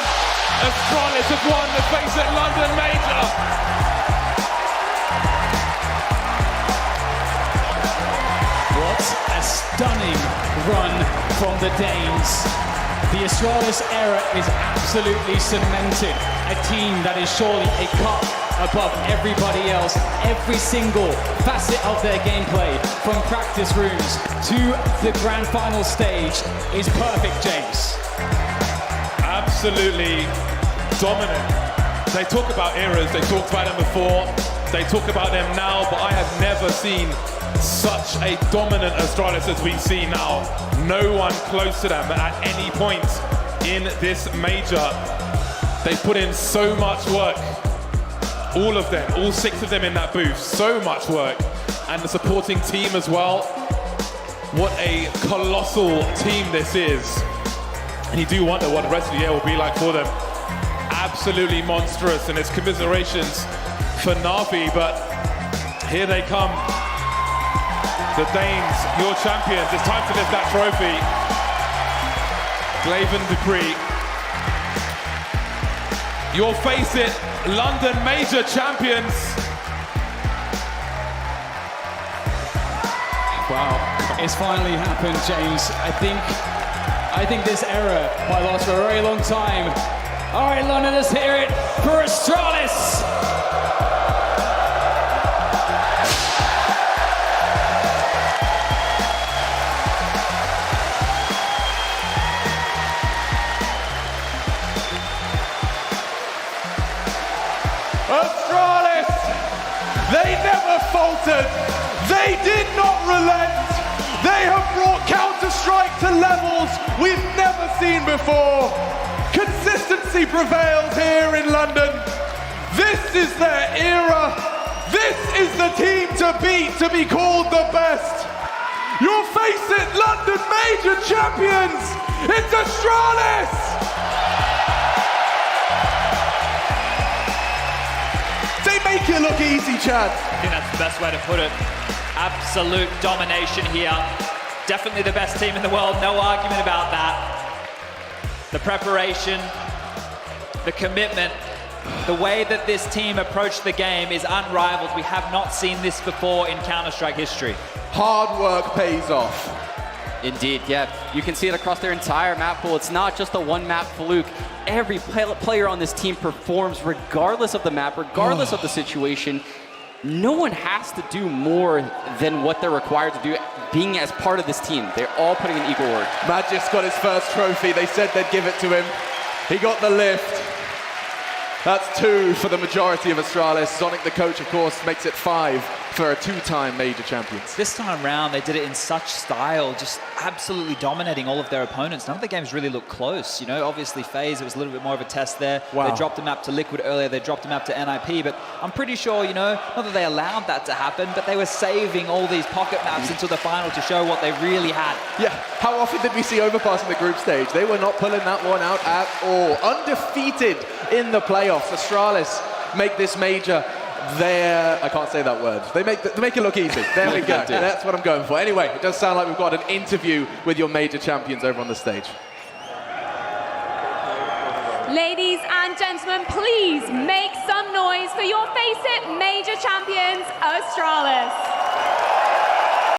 Astralis have won the FACEIT London Major. What a stunning run from the Danes. The Astralis era is absolutely cemented. A team that is surely a cut above everybody else. Every single facet of their gameplay, from practice rooms to the grand final stage, is perfect, James. Absolutely dominant. They talk about eras, they talked about them before, they talk about them now, but I have never seen such a dominant Astralis as we see now. No one close to them at any point in this major. They put in so much work. All of them, all 6 of them in that booth, so much work. And the supporting team as well. What a colossal team this is. And you do wonder what the rest of the year will be like for them. Absolutely monstrous, and it's commiserations for Navi, but here they come. The Danes, your champions. It's time to lift that trophy. Glaive and dupreeh. Your FACEIT London Major champions. Wow, it's finally happened, James. I think this era might last for a very long time. All right, London, let's hear it for Astralis. Astralis, they never faltered. They did not relent. They have brought Counter-Strike to levels we've never seen before. Consistency prevails here in London. This is their era. This is the team to beat, to be called the best. Your FACEIT London Major champions, it's Astralis! They make it look easy, Chad. I think that's the best way to put it. Absolute domination here. Definitely the best team in the world, no argument about that. The preparation, the commitment, the way that this team approached the game is unrivaled. We have not seen this before in Counter-Strike history. Hard work pays off. Indeed, yeah. You can see it across their entire map pool. It's not just a one-map fluke. Every player on this team performs regardless of the map, regardless of the situation. No one has to do more than what they're required to do being as part of this team. They're all putting in equal work. Magisk got his first trophy. They said they'd give it to him. He got the lift. That's 2 for the majority of Astralis. Sonic, the coach, of course, makes it 5 for a 2-time major champions. This time round, they did it in such style, just absolutely dominating all of their opponents. None of the games really looked close. You know, obviously FaZe, it was a little bit more of a test there. Wow. They dropped a map to Liquid earlier, they dropped a map to NIP, but I'm pretty sure, you know, not that they allowed that to happen, but they were saving all these pocket maps until the final to show what they really had. Yeah, how often did we see Overpass in the group stage? They were not pulling that one out at all. Undefeated in the playoffs. Astralis make this major I can't say that word. They make it look easy. There we go. That's what I'm going for. Anyway, it does sound like we've got an interview with your major champions over on the stage. Ladies and gentlemen, please make some noise for your FACEIT Major champions, Astralis.